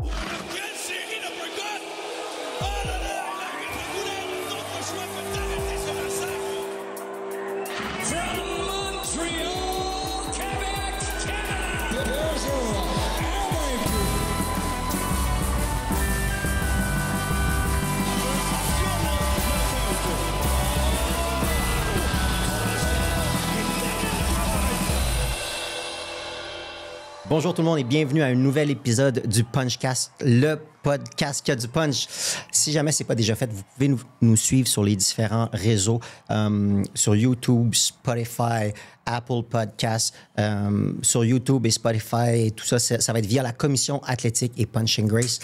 Quelle série d'uppercuts! Oh là là! Le goulard n'a d'autre choix que d'arrêter ce massacre! From Montreal, Québec, Canada! There's a Bonjour tout le monde et bienvenue à un nouvel épisode du Punchcast, le podcast qui a du punch. Si jamais ce n'est pas déjà fait, vous pouvez nous suivre sur les différents réseaux, sur YouTube, Spotify, Apple Podcasts, sur YouTube et Spotify et tout ça, ça va être via la Commission athlétique et Punching Grace.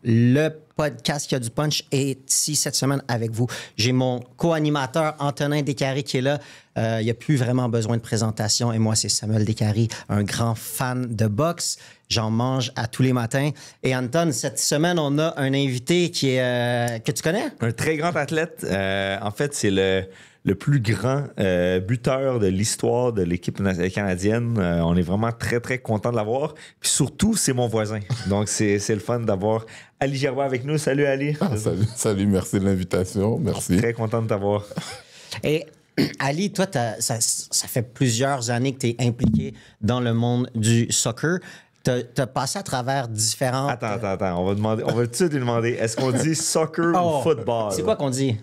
Le podcast qui a du punch est ici cette semaine avec vous. J'ai mon co-animateur Antonin Descaries qui est là. Il n'y a plus vraiment besoin de présentation. Et moi, c'est Samuel Descaries, un grand fan de boxe. J'en mange à tous les matins. Et Anton, cette semaine, on a un invité qui est que tu connais? Un très grand athlète. En fait, c'est le plus grand buteur de l'histoire de l'équipe canadienne. On est vraiment très, très content de l'avoir. Puis surtout, c'est mon voisin. Donc, c'est le fun d'avoir Ali Gervais avec nous. Salut, Ali. Ah, salut, merci de l'invitation. Merci. Très content de t'avoir. Et Ali, toi, ça fait plusieurs années que tu es impliqué dans le monde du soccer. Tu as passé à travers différents... Attends. On va tout de suite lui demander, est-ce qu'on dit soccer ou football? C'est quoi qu'on dit?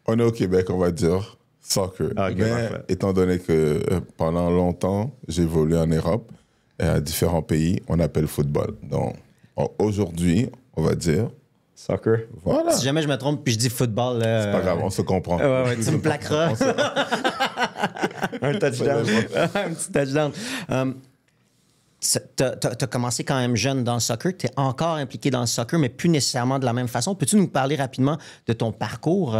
On est au Québec, on va dire soccer. Okay, mais étant donné que pendant longtemps, j'ai évolué en Europe et à différents pays, on appelle football. Donc, aujourd'hui, on va dire... Soccer. Voilà. Si jamais je me trompe puis je dis football... C'est pas grave, on se comprend. Ouais, tu me plaqueras. Un touchdown. Un petit touchdown. T'as commencé quand même jeune dans le soccer. Tu es encore impliqué dans le soccer, mais plus nécessairement de la même façon. Peux-tu nous parler rapidement de ton parcours?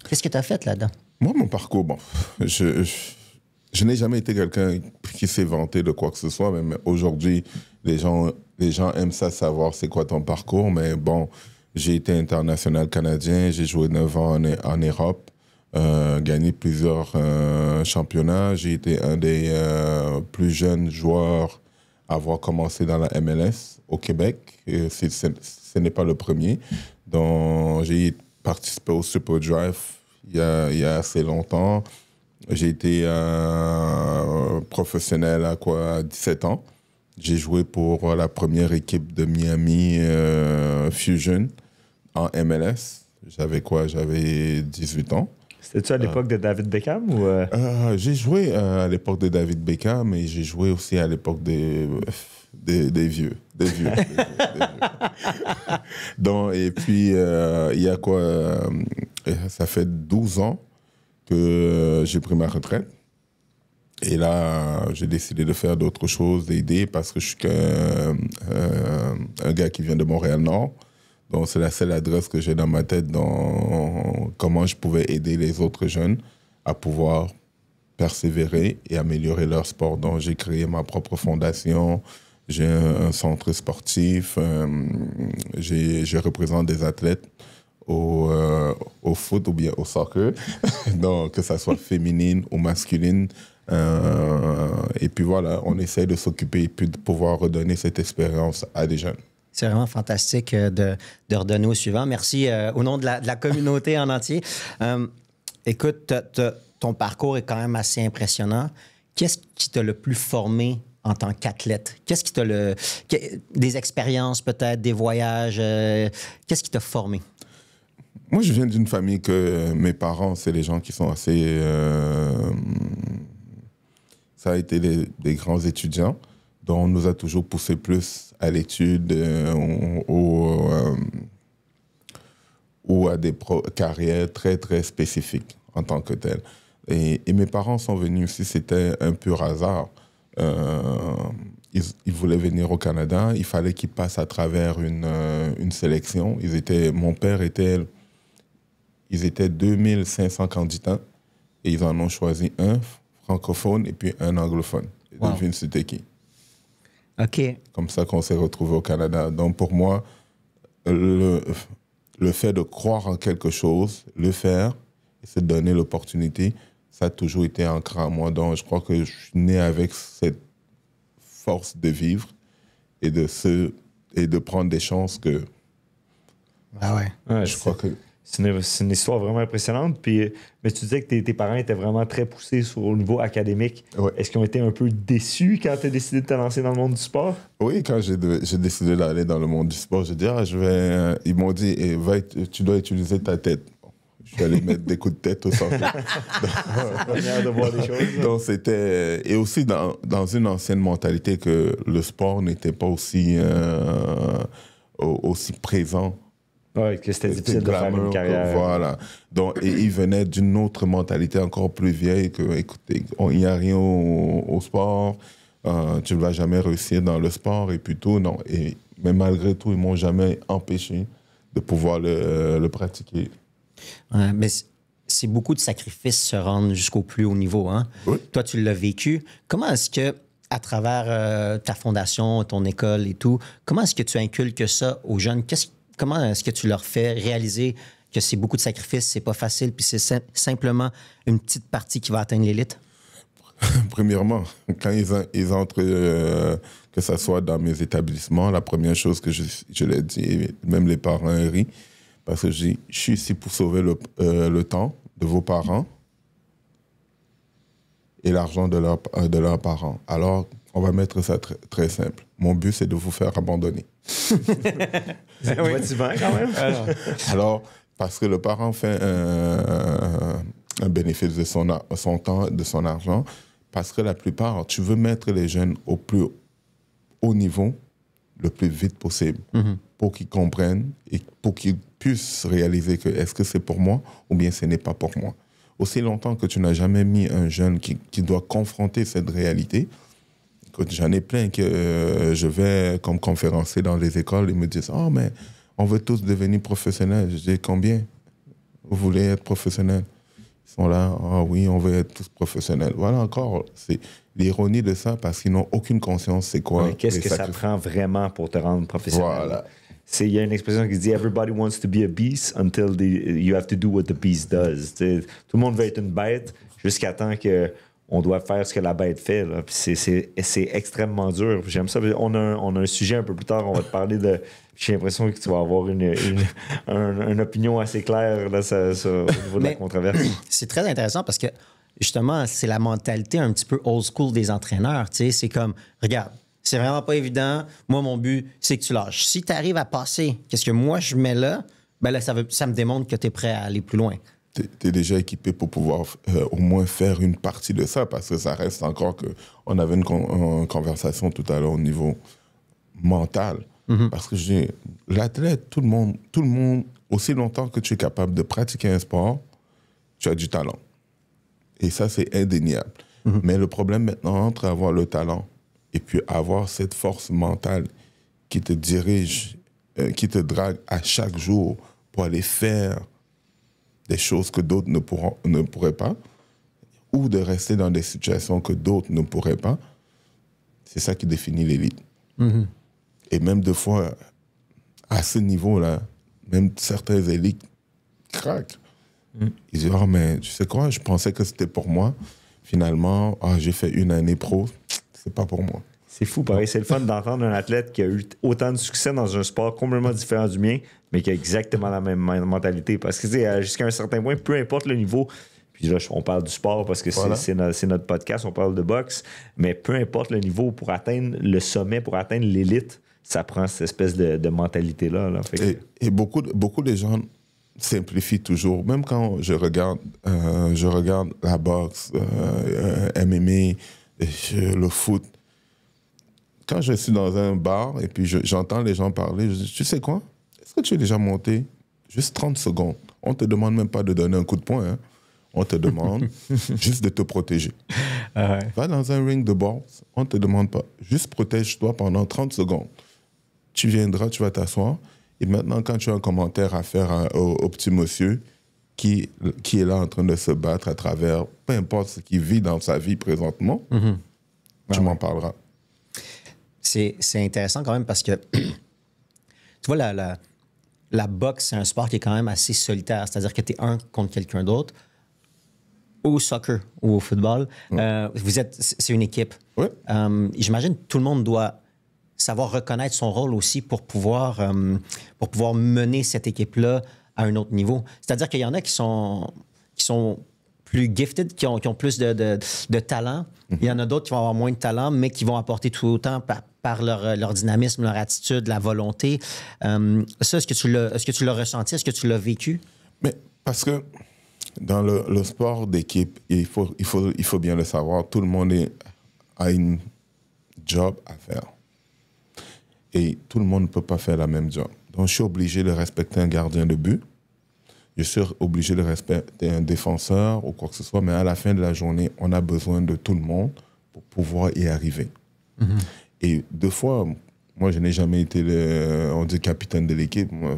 Qu'est-ce que tu as fait là-dedans? Moi, mon parcours, bon, je n'ai jamais été quelqu'un qui s'est vanté de quoi que ce soit, mais aujourd'hui, les gens aiment ça savoir c'est quoi ton parcours, mais bon, j'ai été international canadien, j'ai joué 9 ans en Europe, gagné plusieurs championnats, j'ai été un des plus jeunes joueurs à avoir commencé dans la MLS au Québec, et ce n'est pas le premier, donc j'ai participé au Super Drive il y a assez longtemps. J'ai été professionnel à 17 ans. J'ai joué pour la première équipe de Miami Fusion en MLS. J'avais 18 ans. C'était-tu à l'époque de David Beckham ou j'ai joué à l'époque de David Beckham et j'ai joué aussi à l'époque des vieux. Des vieux. Donc, et puis, il y a ça fait 12 ans que j'ai pris ma retraite. Et là, j'ai décidé de faire d'autres choses, d'aider, parce que je suis un gars qui vient de Montréal-Nord. Donc, c'est la seule adresse que j'ai dans ma tête dans comment je pouvais aider les autres jeunes à pouvoir persévérer et améliorer leur sport. Donc, j'ai créé ma propre fondation. J'ai un centre sportif. Je représente des athlètes au foot ou bien au soccer, donc que ça soit féminine ou masculine. Et puis voilà, on essaie de s'occuper et puis de pouvoir redonner cette expérience à des jeunes. C'est vraiment fantastique de redonner au suivant. Merci au nom de la communauté en entier. Écoute, ton parcours est quand même assez impressionnant. Qu'est-ce qui t'a le plus formé en tant qu'athlète? Qu'est-ce qui t'a des expériences peut-être, des voyages? Qu'est-ce qui t'a formé? Moi, je viens d'une famille que mes parents, c'est des gens qui sont assez... ça a été des grands étudiants. Donc, on nous a toujours poussé plus à l'étude ou à des carrières très, très spécifiques en tant que telles. Et mes parents sont venus aussi, c'était un pur hasard. Ils voulaient venir au Canada, il fallait qu'ils passent à travers une sélection. Mon père était... Ils étaient 2500 candidats et ils en ont choisi un francophone et puis un anglophone. Wow. Devine c'était qui? OK. Comme ça qu'on s'est retrouvés au Canada. Donc pour moi, le fait de croire en quelque chose, le faire et se donner l'opportunité, ça a toujours été ancré en moi. Donc je crois que je suis né avec cette force de vivre et de se et de prendre des chances que Ah ouais. Ouais, je crois que... c'est une histoire vraiment impressionnante. Puis, mais tu disais que tes parents étaient vraiment très poussés au niveau académique. Ouais. Est-ce qu'ils ont été un peu déçus quand tu as décidé de te lancer dans le monde du sport? Oui, quand j'ai décidé d'aller dans le monde du sport, j'ai dit, ils m'ont dit, tu dois utiliser ta tête. Je suis allé mettre des coups de tête au centre. Manière de voir les choses. Donc, c'était... Et aussi dans une ancienne mentalité que le sport n'était pas aussi présent. Ouais, que c'était difficile de faire une glamour, carrière. Voilà. Donc, et ils venaient d'une autre mentalité encore plus vieille que, écoutez, il n'y a rien au sport, tu ne vas jamais réussir dans le sport et puis tout. Non. Mais malgré tout, ils ne m'ont jamais empêché de pouvoir le pratiquer. Ouais, mais c'est beaucoup de sacrifices se rendre jusqu'au plus haut niveau. Hein? Oui. Toi, tu l'as vécu. Comment est-ce que, à travers ta fondation, ton école et tout, comment est-ce que tu inculques ça aux jeunes? Comment est-ce que tu leur fais réaliser que c'est beaucoup de sacrifices, c'est pas facile, puis c'est simplement une petite partie qui va atteindre l'élite? Premièrement, quand ils entrent, que ce soit dans mes établissements, la première chose que je leur dis, même les parents rient, parce que je dis, je suis ici pour sauver le temps de vos parents et l'argent de leurs parents. Alors, on va mettre ça très, très simple. Mon but, c'est de vous faire abandonner. C'est motivant quand même. Alors, parce que le parent fait un bénéfice de son temps, de son argent, parce que la plupart, tu veux mettre les jeunes au plus haut niveau le plus vite possible pour qu'ils comprennent et pour qu'ils puissent réaliser que est-ce que c'est pour moi ou bien ce n'est pas pour moi. Aussi longtemps que tu n'as jamais mis un jeune qui doit confronter cette réalité. J'en ai plein que je vais comme conférencier dans les écoles, ils me disent « Oh, mais on veut tous devenir professionnels. » Je dis « Combien vous voulez être professionnels ?» Ils sont là « Ah oui, on veut être tous professionnels. » Voilà encore, c'est l'ironie de ça parce qu'ils n'ont aucune conscience c'est quoi. Ouais, qu'est-ce que ça prend vraiment pour te rendre professionnel? Voilà. Il y a une expression qui dit « Everybody wants to be a beast until you have to do what the beast does. » Tout le monde veut être une bête jusqu'à temps que on doit faire ce que la bête fait. Là. Puis c'est extrêmement dur. J'aime ça. On a un sujet un peu plus tard. On va te parler de... J'ai l'impression que tu vas avoir une opinion assez claire là, au niveau de la controverse. C'est très intéressant parce que, justement, c'est la mentalité un petit peu old school des entraîneurs. C'est comme, regarde, c'est vraiment pas évident. Moi, mon but, c'est que tu lâches. Si tu arrives à passer qu'est-ce que moi, je mets là, ben là, ça me démontre que tu es prêt à aller plus loin. Tu es déjà équipé pour pouvoir au moins faire une partie de ça, parce que ça reste encore que... On avait une conversation tout à l'heure au niveau mental. Parce que je dis, l'athlète, tout le monde, aussi longtemps que tu es capable de pratiquer un sport, tu as du talent. Et ça, c'est indéniable. Mais le problème maintenant, entre avoir le talent et puis avoir cette force mentale qui te dirige, qui te drague à chaque jour pour aller faire des choses que d'autres ne pourraient pas, ou de rester dans des situations que d'autres ne pourraient pas, c'est ça qui définit l'élite. Et même des fois, à ce niveau-là, même certains élites craquent. Ils disent « Ah, mais tu sais quoi, je pensais que c'était pour moi. Finalement, j'ai fait une année pro, c'est pas pour moi. » C'est fou, pareil. C'est le fun d'entendre un athlète qui a eu autant de succès dans un sport complètement différent du mien, mais qui a exactement la même mentalité. Parce que, jusqu'à un certain point, peu importe le niveau, puis là, on parle du sport parce que voilà. c'est notre podcast, on parle de boxe, mais peu importe le niveau, pour atteindre le sommet, pour atteindre l'élite, ça prend cette espèce de mentalité-là. Là. Et beaucoup de gens simplifient toujours. Même quand je regarde la boxe, MMA, le foot, quand je suis dans un bar et puis j'entends les gens parler, je dis, tu sais quoi? Est-ce que tu es déjà monté? Juste 30 secondes. On ne te demande même pas de donner un coup de poing. Hein. On te demande juste de te protéger. Va dans un ring de boxe, on ne te demande pas. Juste protège-toi pendant 30 secondes. Tu viendras, tu vas t'asseoir. Et maintenant, quand tu as un commentaire à faire au petit monsieur qui est là en train de se battre à travers, peu importe ce qu'il vit dans sa vie présentement, tu m'en parleras. C'est intéressant quand même parce que, tu vois, la boxe, c'est un sport qui est quand même assez solitaire. C'est-à-dire que tu es un contre quelqu'un d'autre. Au soccer ou au football, c'est une équipe. Ouais. J'imagine que tout le monde doit savoir reconnaître son rôle aussi pour pouvoir mener cette équipe-là à un autre niveau. C'est-à-dire qu'il y en a qui sont plus gifted, qui ont plus de talent. Il y en a d'autres qui vont avoir moins de talent, mais qui vont apporter tout autant par leur dynamisme, leur attitude, la volonté. Ça, est-ce que tu l'as ressenti? Est-ce que tu l'as vécu? Mais parce que dans le sport d'équipe, il faut bien le savoir, tout le monde a une job à faire. Et tout le monde ne peut pas faire la même job. Donc, je suis obligé de respecter un gardien de but. Je suis obligé de respecter un défenseur ou quoi que ce soit. Mais à la fin de la journée, on a besoin de tout le monde pour pouvoir y arriver. Mm-hmm. Et deux fois, moi, je n'ai jamais été capitaine de l'équipe. Moi,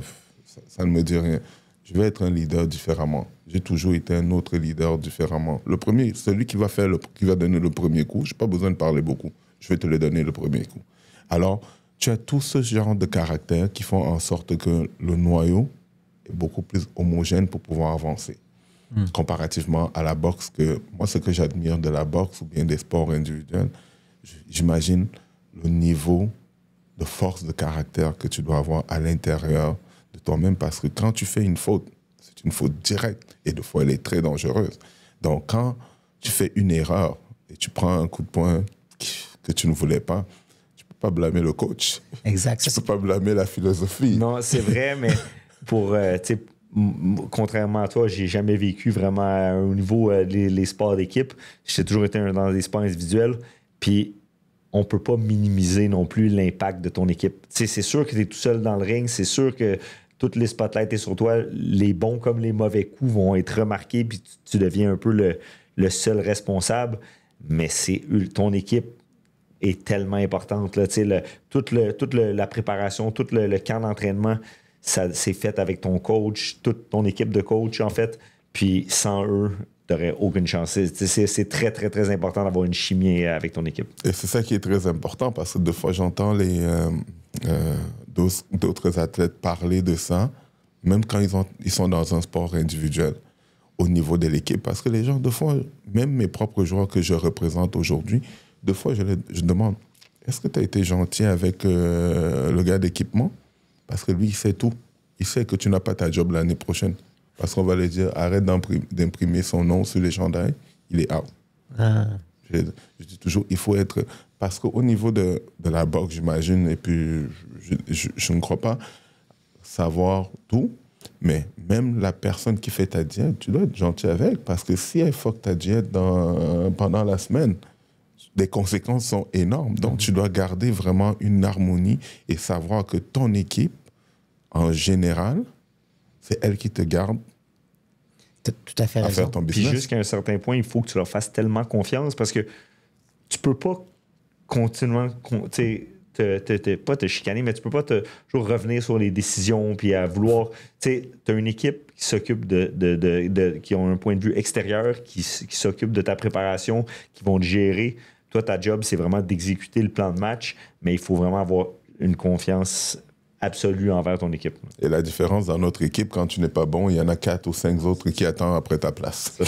ça ne me dit rien. Je vais être un leader différemment. J'ai toujours été un autre leader différemment. Le premier, celui qui va donner le premier coup, je n'ai pas besoin de parler beaucoup. Je vais te le donner le premier coup. Alors, tu as tout ce genre de caractères qui font en sorte que le noyau est beaucoup plus homogène pour pouvoir avancer. Comparativement à la boxe, moi, ce que j'admire de la boxe ou bien des sports individuels, j'imagine le niveau de force de caractère que tu dois avoir à l'intérieur de toi-même, parce que quand tu fais une faute, c'est une faute directe et des fois elle est très dangereuse. Donc quand tu fais une erreur et tu prends un coup de poing que tu ne voulais pas, tu ne peux pas blâmer le coach. Exact. Tu ne peux pas blâmer la philosophie. Non, c'est vrai, mais contrairement à toi, j'ai jamais vécu vraiment au niveau les sports d'équipe. J'ai toujours été dans des sports individuels. Puis on peut pas minimiser non plus l'impact de ton équipe. C'est sûr que tu es tout seul dans le ring, c'est sûr que toutes les spotlights sont sur toi, les bons comme les mauvais coups vont être remarqués, puis tu deviens un peu le seul responsable, mais ton équipe est tellement importante. Là, toute la préparation, tout le camp d'entraînement, ça c'est fait avec ton coach, toute ton équipe de coach, en fait, puis sans eux, tu n'aurais aucune chance. C'est très, très, très important d'avoir une chimie avec ton équipe. Et c'est ça qui est très important, parce que des fois, j'entends d'autres athlètes parler de ça, même quand ils sont dans un sport individuel, au niveau de l'équipe. Parce que les gens, des fois, même mes propres joueurs que je représente aujourd'hui, des fois, je demande, est-ce que tu as été gentil avec le gars d'équipement? Parce que lui, il sait tout. Il sait que tu n'as pas ta job l'année prochaine. Parce qu'on va lui dire, arrête d'imprimer son nom sur les chandails, il est out. Ah. Je dis toujours, il faut être... Parce qu'au niveau de la boxe, j'imagine, et puis je ne crois pas savoir tout, mais même la personne qui fait ta diète, tu dois être gentil avec, parce que si elle fuck ta diète pendant la semaine, les conséquences sont énormes. Donc, tu dois garder vraiment une harmonie et savoir que ton équipe, en général, c'est elle qui te garde tout à fait raison. Faire ton business. Puis jusqu'à un certain point, il faut que tu leur fasses tellement confiance, parce que tu peux pas continuellement pas te chicaner, mais tu peux pas toujours revenir sur les décisions puis à vouloir... Tu as une équipe qui s'occupe qui ont un point de vue extérieur, qui s'occupe de ta préparation, qui vont te gérer. Toi, ta job, c'est vraiment d'exécuter le plan de match, mais il faut vraiment avoir une confiance absolue envers ton équipe. Et la différence dans notre équipe, quand tu n'es pas bon, il y en a 4 ou 5 autres qui attendent après ta place.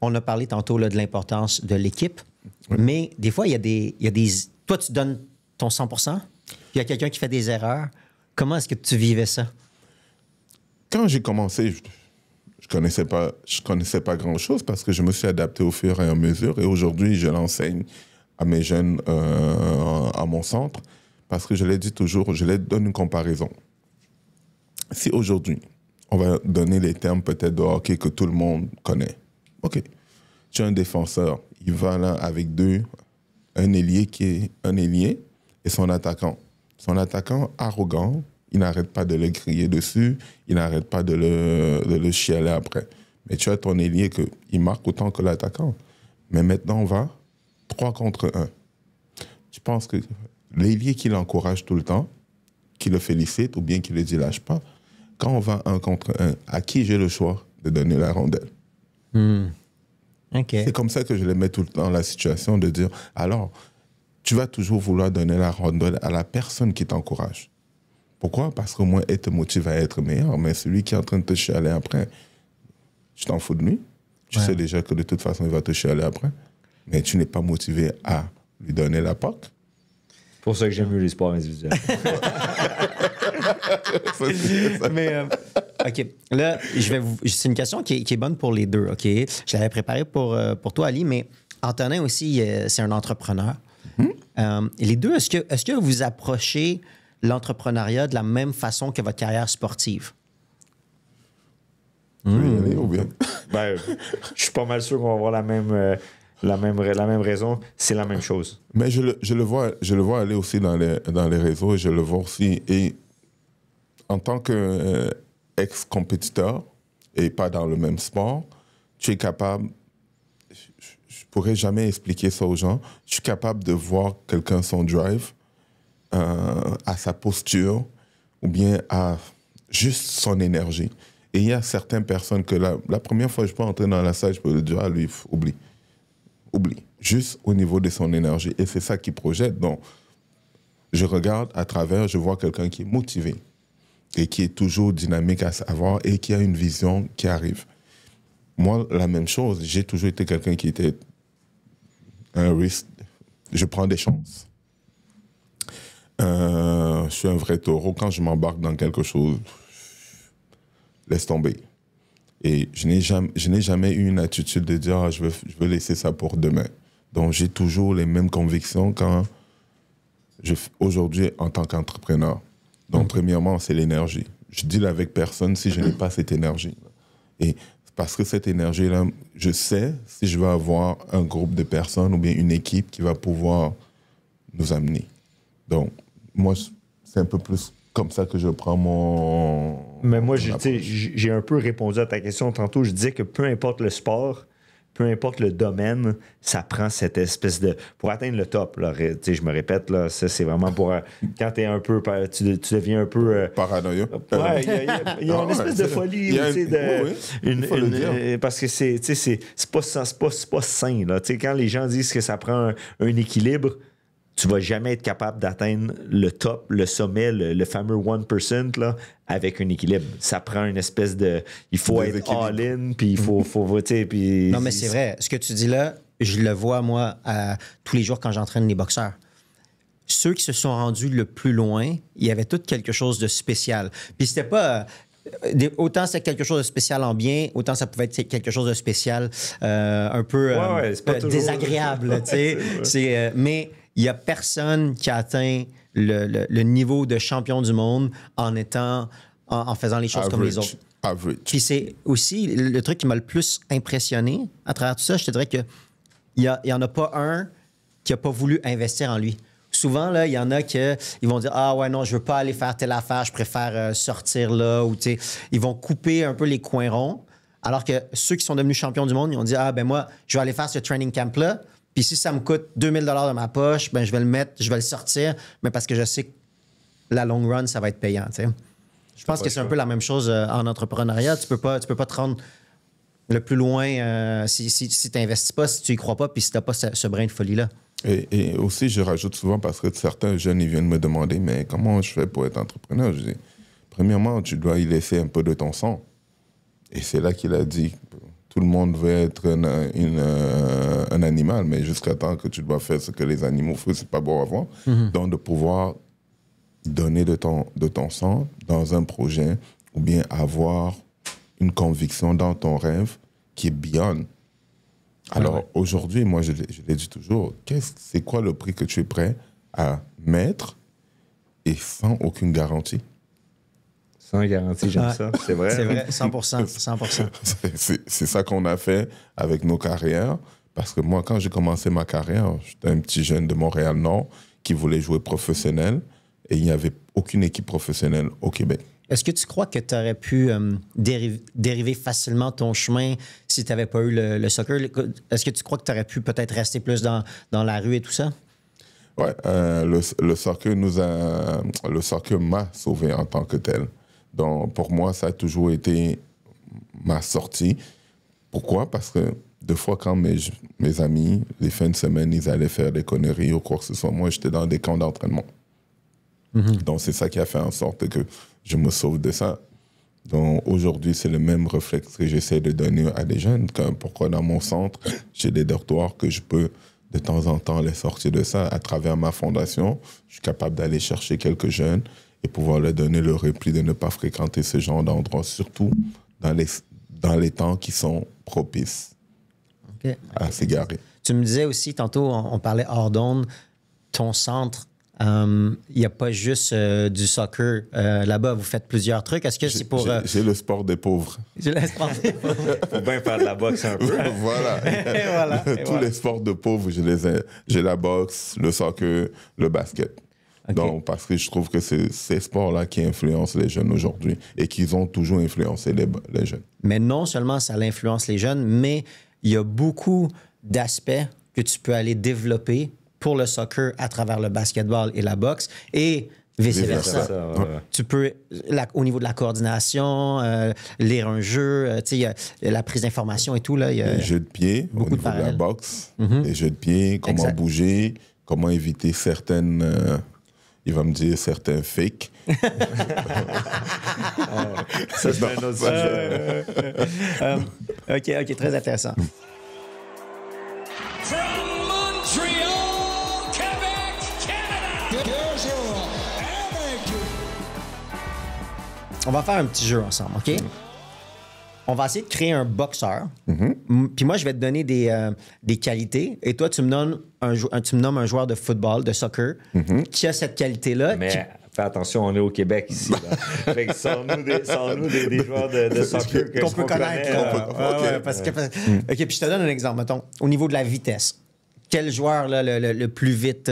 On a parlé tantôt là, de l'importance de l'équipe, mais des fois, il y a des... Toi, tu donnes ton 100%, puis il y a quelqu'un qui fait des erreurs. Comment est-ce que tu vivais ça? Quand j'ai commencé, je connaissais pas grand-chose, parce que je me suis adapté au fur et à mesure, et aujourd'hui, je l'enseigne à mes jeunes à mon centre, parce que je l'ai dit toujours, je leur donne une comparaison. Si aujourd'hui, on va donner les termes peut-être de hockey que tout le monde connaît. OK. Tu as un défenseur, il va là avec un ailier qui est un ailier et son attaquant. Son attaquant arrogant, il n'arrête pas de le crier dessus, il n'arrête pas de le chialer après. Mais tu as ton ailier il marque autant que l'attaquant. Mais maintenant, on va 3 contre 1. Tu penses que l'ailier qui l'encourage tout le temps, qui le félicite ou bien qui le dit lâche pas, quand on va 1 contre 1, à qui j'ai le choix de donner la rondelle? Okay. C'est comme ça que je les mets tout le temps dans la situation de dire, alors, tu vas toujours vouloir donner la rondelle à la personne qui t'encourage. Pourquoi? Parce qu'au moins, elle te motive à être meilleur, mais celui qui est en train de te chialer après, tu t'en fous de lui. Tu sais déjà que de toute façon, il va te chialer après, mais tu n'es pas motivé à lui donner la POC. C'est pour ça que j'aime mieux les sports individuels. Mais, OK. Là, c'est une question qui est bonne pour les deux, OK? Je l'avais préparée pour toi, Ali, mais Antonin aussi, c'est un entrepreneur. Et les deux, est-ce que vous approchez l'entrepreneuriat de la même façon que votre carrière sportive? Tu veux y aller ou bien? Ben, je suis pas mal sûr qu'on va avoir la même raison. C'est la même chose. Mais je le vois aller aussi dans les réseaux et je le vois aussi. Et en tant qu'ex-compétiteur et pas dans le même sport, tu es capable, je pourrais jamais expliquer ça aux gens, je suis capable de voir quelqu'un son drive, à sa posture ou bien à juste son énergie. Et il y a certaines personnes que la première fois que je peux entrer dans la salle, je peux le dire, ah lui, oublie. Juste au niveau de son énergie. Et c'est ça qui projette. Donc, je regarde à travers, je vois quelqu'un qui est motivé et qui est toujours dynamique à savoir et qui a une vision qui arrive. Moi, la même chose. J'ai toujours été quelqu'un qui était un risque. Je prends des chances. Je suis un vrai taureau. Quand je m'embarque dans quelque chose, laisse tomber. Et je n'ai jamais eu une attitude de dire je veux laisser ça pour demain. Donc, j'ai toujours les mêmes convictions aujourd'hui en tant qu'entrepreneur. Donc, premièrement, c'est l'énergie. Je deal avec personne si je n'ai pas cette énergie. Et parce que cette énergie-là, je sais si je vais avoir un groupe de personnes ou bien une équipe qui va pouvoir nous amener. Donc, moi, c'est un peu plus comme ça que je prends mon... Mais moi, j'ai un peu répondu à ta question tantôt. Je disais que peu importe le sport, peu importe le domaine, ça prend cette espèce de... Pour atteindre le top, là, je me répète, là, ça, c'est vraiment pour... Quand t'es un peu... Tu deviens un peu... Paranoïa. Ouais, il y a une espèce de folie. Parce que c'est pas sain. Là. Quand les gens disent que ça prend un équilibre, tu vas jamais être capable d'atteindre le top, le sommet, le fameux 1% là, avec un équilibre. Ça prend une espèce de... Il faut être all-in, puis il faut voter, puis... Non, mais c'est vrai. Ce que tu dis là, je le vois, moi, tous les jours quand j'entraîne les boxeurs. Ceux qui se sont rendus le plus loin, il y avait tout quelque chose de spécial. Puis c'était pas... autant c'est quelque chose de spécial en bien, autant ça pouvait être quelque chose de spécial un peu c'est pas toujours... désagréable. Mais il n'y a personne qui a atteint le niveau de champion du monde en faisant les choses comme les autres. Puis c'est aussi le truc qui m'a le plus impressionné à travers tout ça. Je te dirais qu'il n'y en a pas un qui n'a pas voulu investir en lui. Souvent, là, il y en a qui vont dire « Ah ouais, non, je veux pas aller faire telle affaire, je préfère sortir là. » Ou ils vont couper un peu les coins ronds. Alors que ceux qui sont devenus champions du monde, ils ont dit « Ah ben moi, je vais aller faire ce training camp-là. Puis si ça me coûte 2000 $ de ma poche, ben je vais le mettre, je vais le sortir, mais parce que je sais que la long run, ça va être payant. T'sais. Je pense que c'est un peu la même chose en entrepreneuriat. Tu peux pas te rendre le plus loin si tu n'investis pas, si tu y crois pas, puis si tu n'as pas ce brin de folie-là. Et aussi, je rajoute souvent, parce que certains jeunes, ils viennent me demander, mais comment je fais pour être entrepreneur? Je dis, premièrement, tu dois y laisser un peu de ton sang. Et c'est là qu'il a dit, tout le monde veut être un animal, mais jusqu'à temps que tu dois faire ce que les animaux font, c'est pas bon à voir. Donc, de pouvoir donner de ton sang dans un projet ou bien avoir une conviction dans ton rêve qui est beyond. Alors, aujourd'hui, moi, je l'ai dit toujours, c'est quoi le prix que tu es prêt à mettre et sans aucune garantie? Sans garantie, j'aime ça. C'est vrai. C'est vrai, 100%. C'est ça qu'on a fait avec nos carrières. Parce que moi, quand j'ai commencé ma carrière, j'étais un petit jeune de Montréal-Nord qui voulait jouer professionnel et il n'y avait aucune équipe professionnelle au Québec. Est-ce que tu crois que tu aurais pu dériver facilement ton chemin si tu n'avais pas eu le soccer? Est-ce que tu crois que tu aurais pu peut-être rester plus dans la rue et tout ça? Oui, le soccer m'a sauvé en tant que tel. Donc, pour moi, ça a toujours été ma sortie. Pourquoi? Parce que deux fois, quand mes amis, les fins de semaine, ils allaient faire des conneries ou quoi que ce soit, moi, j'étais dans des camps d'entraînement. Donc, c'est ça qui a fait en sorte que je me sauve de ça. Donc, aujourd'hui, c'est le même réflexe que j'essaie de donner à des jeunes. Pourquoi dans mon centre, j'ai des dortoirs que je peux de temps en temps les sortir de ça. À travers ma fondation, je suis capable d'aller chercher quelques jeunes et pouvoir leur donner le repli de ne pas fréquenter ce genre d'endroits, surtout dans les temps qui sont propices OK. à s'égarer. Tu me disais aussi, tantôt, on parlait hors d'onde, ton centre, il n'y a pas juste du soccer là-bas, vous faites plusieurs trucs. Est-ce que c'est pour... J'ai le sport des pauvres. Je laisse penser. Faut bien faire de la boxe un peu. Voilà. Et voilà. Et Tous voilà. les sports de pauvres, j'ai la boxe, le soccer, le basket. OK. Donc, parce que je trouve que c'est ces sports-là qui influencent les jeunes aujourd'hui et qu'ils ont toujours influencé les jeunes. Mais non seulement ça influence les jeunes, mais il y a beaucoup d'aspects que tu peux aller développer pour le soccer à travers le basketball et la boxe et vice-versa. Ça, ouais. Tu peux, au niveau de la coordination, lire un jeu, tu sais, il y a la prise d'information et tout. Là, il y a... Les jeux de pied, au beaucoup de niveau de la parallèles. boxe, les jeux de pied, comment Exact. bouger, comment éviter certaines... il va me dire certains fakes. Ça, c'est un autre sujet. OK, très intéressant. From Montreal, Quebec, Canada. On va faire un petit jeu ensemble, OK? On va essayer de créer un boxeur. Puis moi, je vais te donner des qualités. Et toi, tu me nommes un joueur de football, de soccer, qui a cette qualité-là. Mais fais attention, on est au Québec ici. Là. Fait que sors-nous des joueurs de soccer qu'on peut connaître. Là. connaît. Ouais, parce que, OK, puis je te donne un exemple. Mettons, au niveau de la vitesse. Quel joueur là, le plus vite...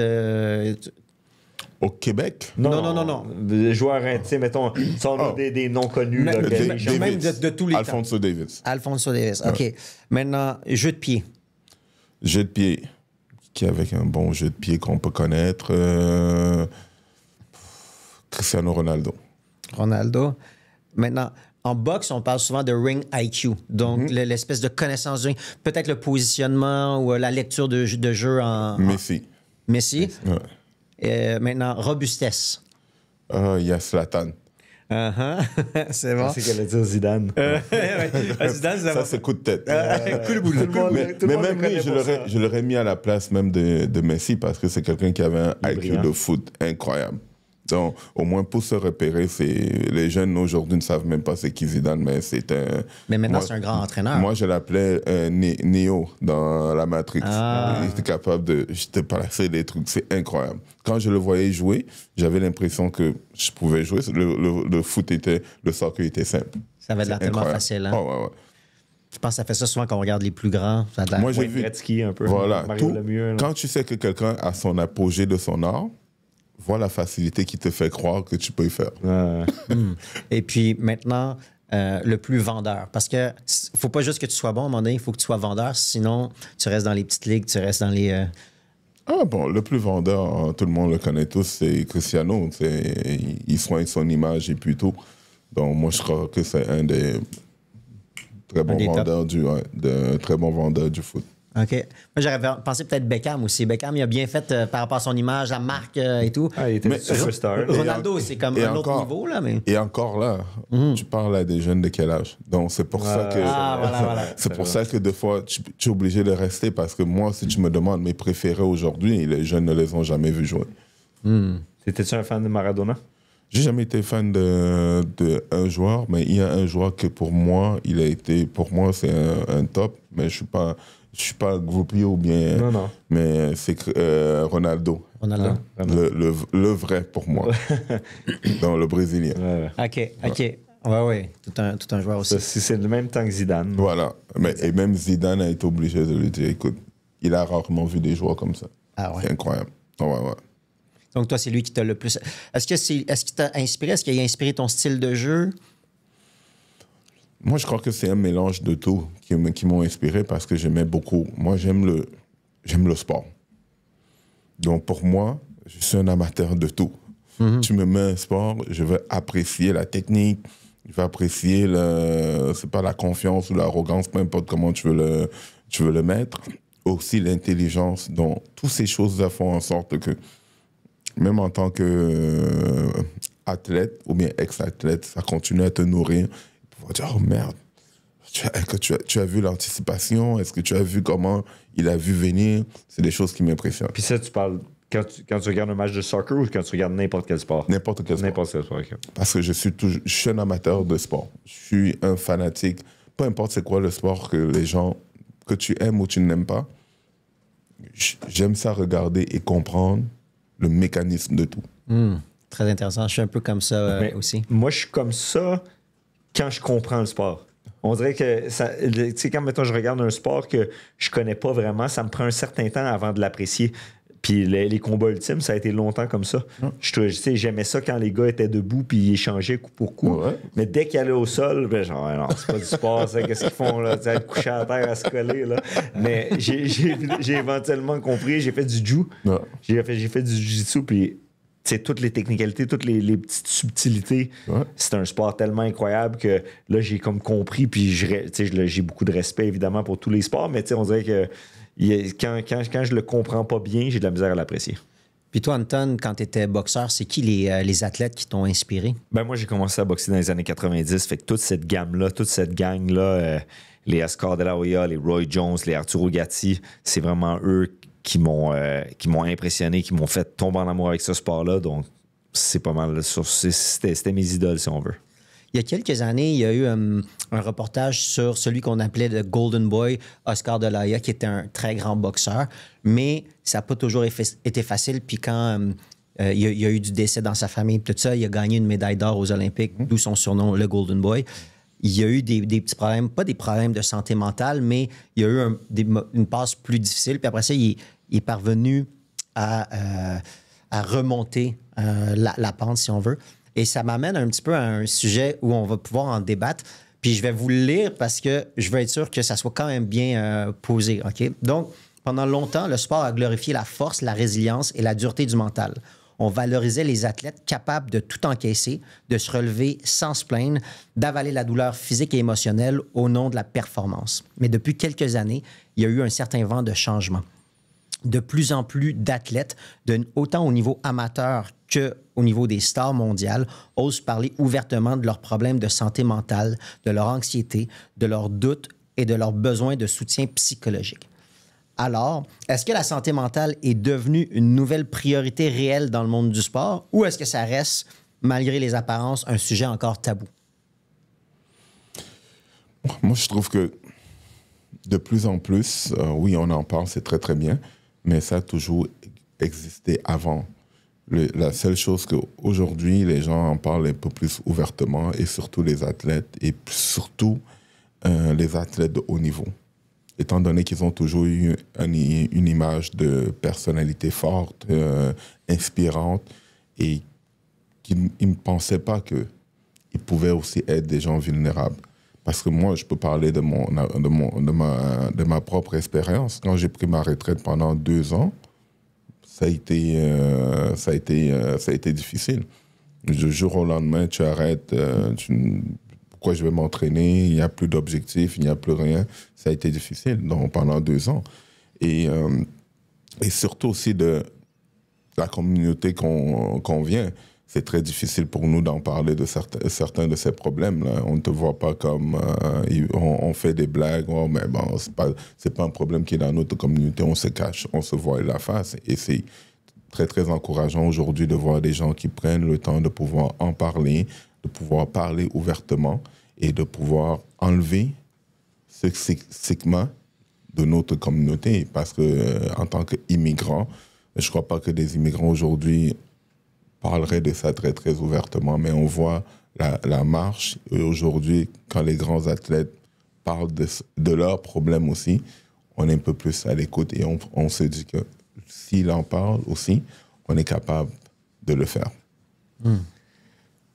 Au Québec? Non. Des joueurs intimes, mettons, sors-nous des noms connus. Là, Mais- que les mais- gens- même de tous les temps. Alphonso Davis. Alphonso Davis. OK. Maintenant, jeu de pied. Jeu de pied. Qui avec un bon jeu de pied qu'on peut connaître? Cristiano Ronaldo. Ronaldo. Maintenant, en boxe, on parle souvent de ring IQ. Donc, l'espèce de connaissance du ring. Peut-être le positionnement ou la lecture de jeu en Messi. Messi. Ouais. Maintenant, robustesse. Il y a Zlatan. C'est bon. C'est qu'elle a dit Zidane. Zidane, Ça, c'est coup de tête. coup de boule. Mais tout le monde même le lui, connaît pour ça. je l'aurais mis à la place même de Messi parce que c'est quelqu'un qui avait un IQ brillant. de foot incroyable. Donc, au moins pour se repérer, les jeunes aujourd'hui ne savent même pas c'est qui Zidane, mais c'est un... Mais maintenant, moi- c'est un grand entraîneur. Moi, je l'appelais Neo dans la Matrix. Ah. Il était capable de... Je te passais des trucs, c'est incroyable. Quand je le voyais jouer, j'avais l'impression que je pouvais jouer. Le foot le soccer était simple. Ça avait de l'air C'est tellement incroyable. facile. Hein? Oh, ouais, ouais. Je pense que ça fait ça souvent quand on regarde les plus grands. Ça a de l'air- Moi, j'ai Wayne vu... Gretzky un peu. Voilà, Mario tout, Lemieux. là. quand tu sais que quelqu'un a son apogée de son art, vois la facilité qui te fait croire que tu peux y faire. Et puis maintenant, le plus vendeur. Parce que faut pas juste que tu sois bon, à un moment donné, il faut que tu sois vendeur. Sinon, tu restes dans les petites ligues, tu restes dans les... Ah bon, le plus vendeur, tout le monde le connaît tous, c'est Cristiano. Il soigne son image et puis tout. Donc moi, je crois que c'est un des très bons des top. vendeurs très bon vendeur du foot. OK. Moi, j'aurais pensé peut-être Beckham aussi. Beckham, il a bien fait par rapport à son image, la marque et tout. Ah, il était Mais- superstar. Ronaldo, c'est comme et un autre encore- niveau, là, mais... Et encore là, tu parles à des jeunes de quel âge? Donc c'est pour ça que Ah, voilà. c'est pour ça que des fois tu es obligé de rester parce que moi, si tu me demandes mes préférés aujourd'hui, les jeunes ne les ont jamais vus jouer. T'étais-tu un fan de Maradona? J'ai jamais été fan de un joueur, mais il y a un joueur que pour moi, c'est un top, mais je suis pas groupie ou bien. Non. Mais c'est Ronaldo. Ronaldo. Le vrai pour moi. Dans le Brésilien. Ouais. OK. Ouais. Tout un joueur aussi. Ça, c'est le même temps que Zidane. Voilà. Et même Zidane a été obligé de lui dire, écoute, il a rarement vu des joueurs comme ça. Ah ouais. C'est incroyable. Ouais. Donc, toi, c'est lui qui t'a le plus... Est-ce qu'il t'a inspiré? Est-ce qu'il a inspiré ton style de jeu? Moi, je crois que c'est un mélange de tout qui m'ont inspiré parce que j'aimais beaucoup. Moi, j'aime le sport. Donc, pour moi, je suis un amateur de tout. Tu me mets un sport, je vais apprécier la technique, je vais apprécier c'est pas la confiance ou l'arrogance, peu importe comment tu veux le mettre. Aussi l'intelligence. Donc, toutes ces choses-là font en sorte que, même en tant que athlète ou bien ex-athlète, ça continue à te nourrir. Pour dire, oh merde, tu as vu l'anticipation? Est-ce que tu as vu comment il a vu venir? C'est des choses qui m'impressionnent. Puis ça, tu parles quand tu regardes un match de soccer ou quand tu regardes n'importe quel sport? N'importe quel sport. N'importe quel sport, OK. Parce que je suis un amateur de sport. Je suis un fanatique. Peu importe c'est quoi le sport que tu aimes ou tu n'aimes pas, j'aime ça regarder et comprendre le mécanisme de tout. Très intéressant. Je suis un peu comme ça Mais aussi. Moi, je suis comme ça quand je comprends le sport. On dirait que, tu sais, quand mettons, je regarde un sport que je connais pas vraiment, ça me prend un certain temps avant de l'apprécier. Puis les combats ultimes, ça a été longtemps comme ça. Tu sais, j'aimais ça quand les gars étaient debout puis ils échangeaient coup pour coup. Ouais. Mais dès qu'ils allaient au sol, ben genre, non, c'est pas du sport, ça, qu'est-ce qu'ils font là? Tu sais, être couché à terre à se coller, là. Mais j'ai éventuellement compris, j'ai fait du jiu. Ouais. J'ai fait du jiu-jitsu, puis tu sais, toutes les technicalités, toutes les petites subtilités. Ouais. C'est un sport tellement incroyable que là, j'ai comme compris, puis j'ai beaucoup de respect, évidemment, pour tous les sports, mais tu sais, on dirait que quand je le comprends pas bien, j'ai de la misère à l'apprécier. Puis toi, Anton, quand tu étais boxeur, c'est qui les athlètes qui t'ont inspiré? Ben moi, j'ai commencé à boxer dans les années 90, fait que toute cette gamme-là, toute cette gang-là, les Oscar de la Hoya, les Roy Jones, les Arturo Gatti, c'est vraiment eux qui m'ont impressionné, qui m'ont fait tomber en amour avec ce sport-là. Donc, c'est pas mal. C'était mes idoles, si on veut. Il y a quelques années, il y a eu un reportage sur celui qu'on appelait le Golden Boy, Oscar de la Hoya, qui était un très grand boxeur. Mais ça n'a pas toujours été facile. Puis quand il y a eu du décès dans sa famille, tout ça, il a gagné une médaille d'or aux Olympiques, d'où son surnom, le Golden Boy. Il y a eu des petits problèmes, pas des problèmes de santé mentale, mais il y a eu une passe plus difficile. Puis après ça, il est parvenu à remonter la pente, si on veut. Et ça m'amène un petit peu à un sujet où on va pouvoir en débattre. Puis je vais vous le lire parce que je veux être sûr que ça soit quand même bien posé. OK? Donc, pendant longtemps, le sport a glorifié la force, la résilience et la dureté du mental. On valorisait les athlètes capables de tout encaisser, de se relever sans se plaindre, d'avaler la douleur physique et émotionnelle au nom de la performance. Mais depuis quelques années, il y a eu un certain vent de changement. De plus en plus d'athlètes, autant au niveau amateur qu'au niveau des stars mondiales, osent parler ouvertement de leurs problèmes de santé mentale, de leur anxiété, de leurs doutes et de leurs besoins de soutien psychologique. Alors, est-ce que la santé mentale est devenue une nouvelle priorité réelle dans le monde du sport ou est-ce que ça reste, malgré les apparences, un sujet encore tabou? Moi, je trouve que de plus en plus, oui, on en parle, c'est très, très bien, mais ça a toujours existé avant. La seule chose qu'aujourd'hui, les gens en parlent un peu plus ouvertement, et surtout les athlètes, et surtout les athlètes de haut niveau. Étant donné qu'ils ont toujours eu une image de personnalité forte, inspirante, et qu'ils ne pensaient pas qu'ils pouvaient aussi être des gens vulnérables. Parce que moi, je peux parler de ma propre expérience. Quand j'ai pris ma retraite pendant 2 ans, ça a été difficile. Du jour au lendemain, tu arrêtes. Pourquoi je vais m'entraîner? Il n'y a plus d'objectifs, il n'y a plus rien. Ça a été difficile pendant 2 ans. Et surtout aussi de la communauté qu'on vient. C'est très difficile pour nous d'en parler de certains de ces problèmes-là. On ne te voit pas comme... on fait des blagues, oh, mais bon, c'est pas un problème qui est dans notre communauté. On se cache, on se voit la face. Et c'est très, très encourageant aujourd'hui de voir des gens qui prennent le temps de pouvoir en parler, de pouvoir parler ouvertement et de pouvoir enlever ce stigma de notre communauté. Parce que en tant qu'immigrant, je ne crois pas que des immigrants aujourd'hui parlerait de ça très, très ouvertement, mais on voit la marche. Et aujourd'hui, quand les grands athlètes parlent de leurs problèmes aussi, on est un peu plus à l'écoute et on se dit que s'il en parle aussi, on est capable de le faire.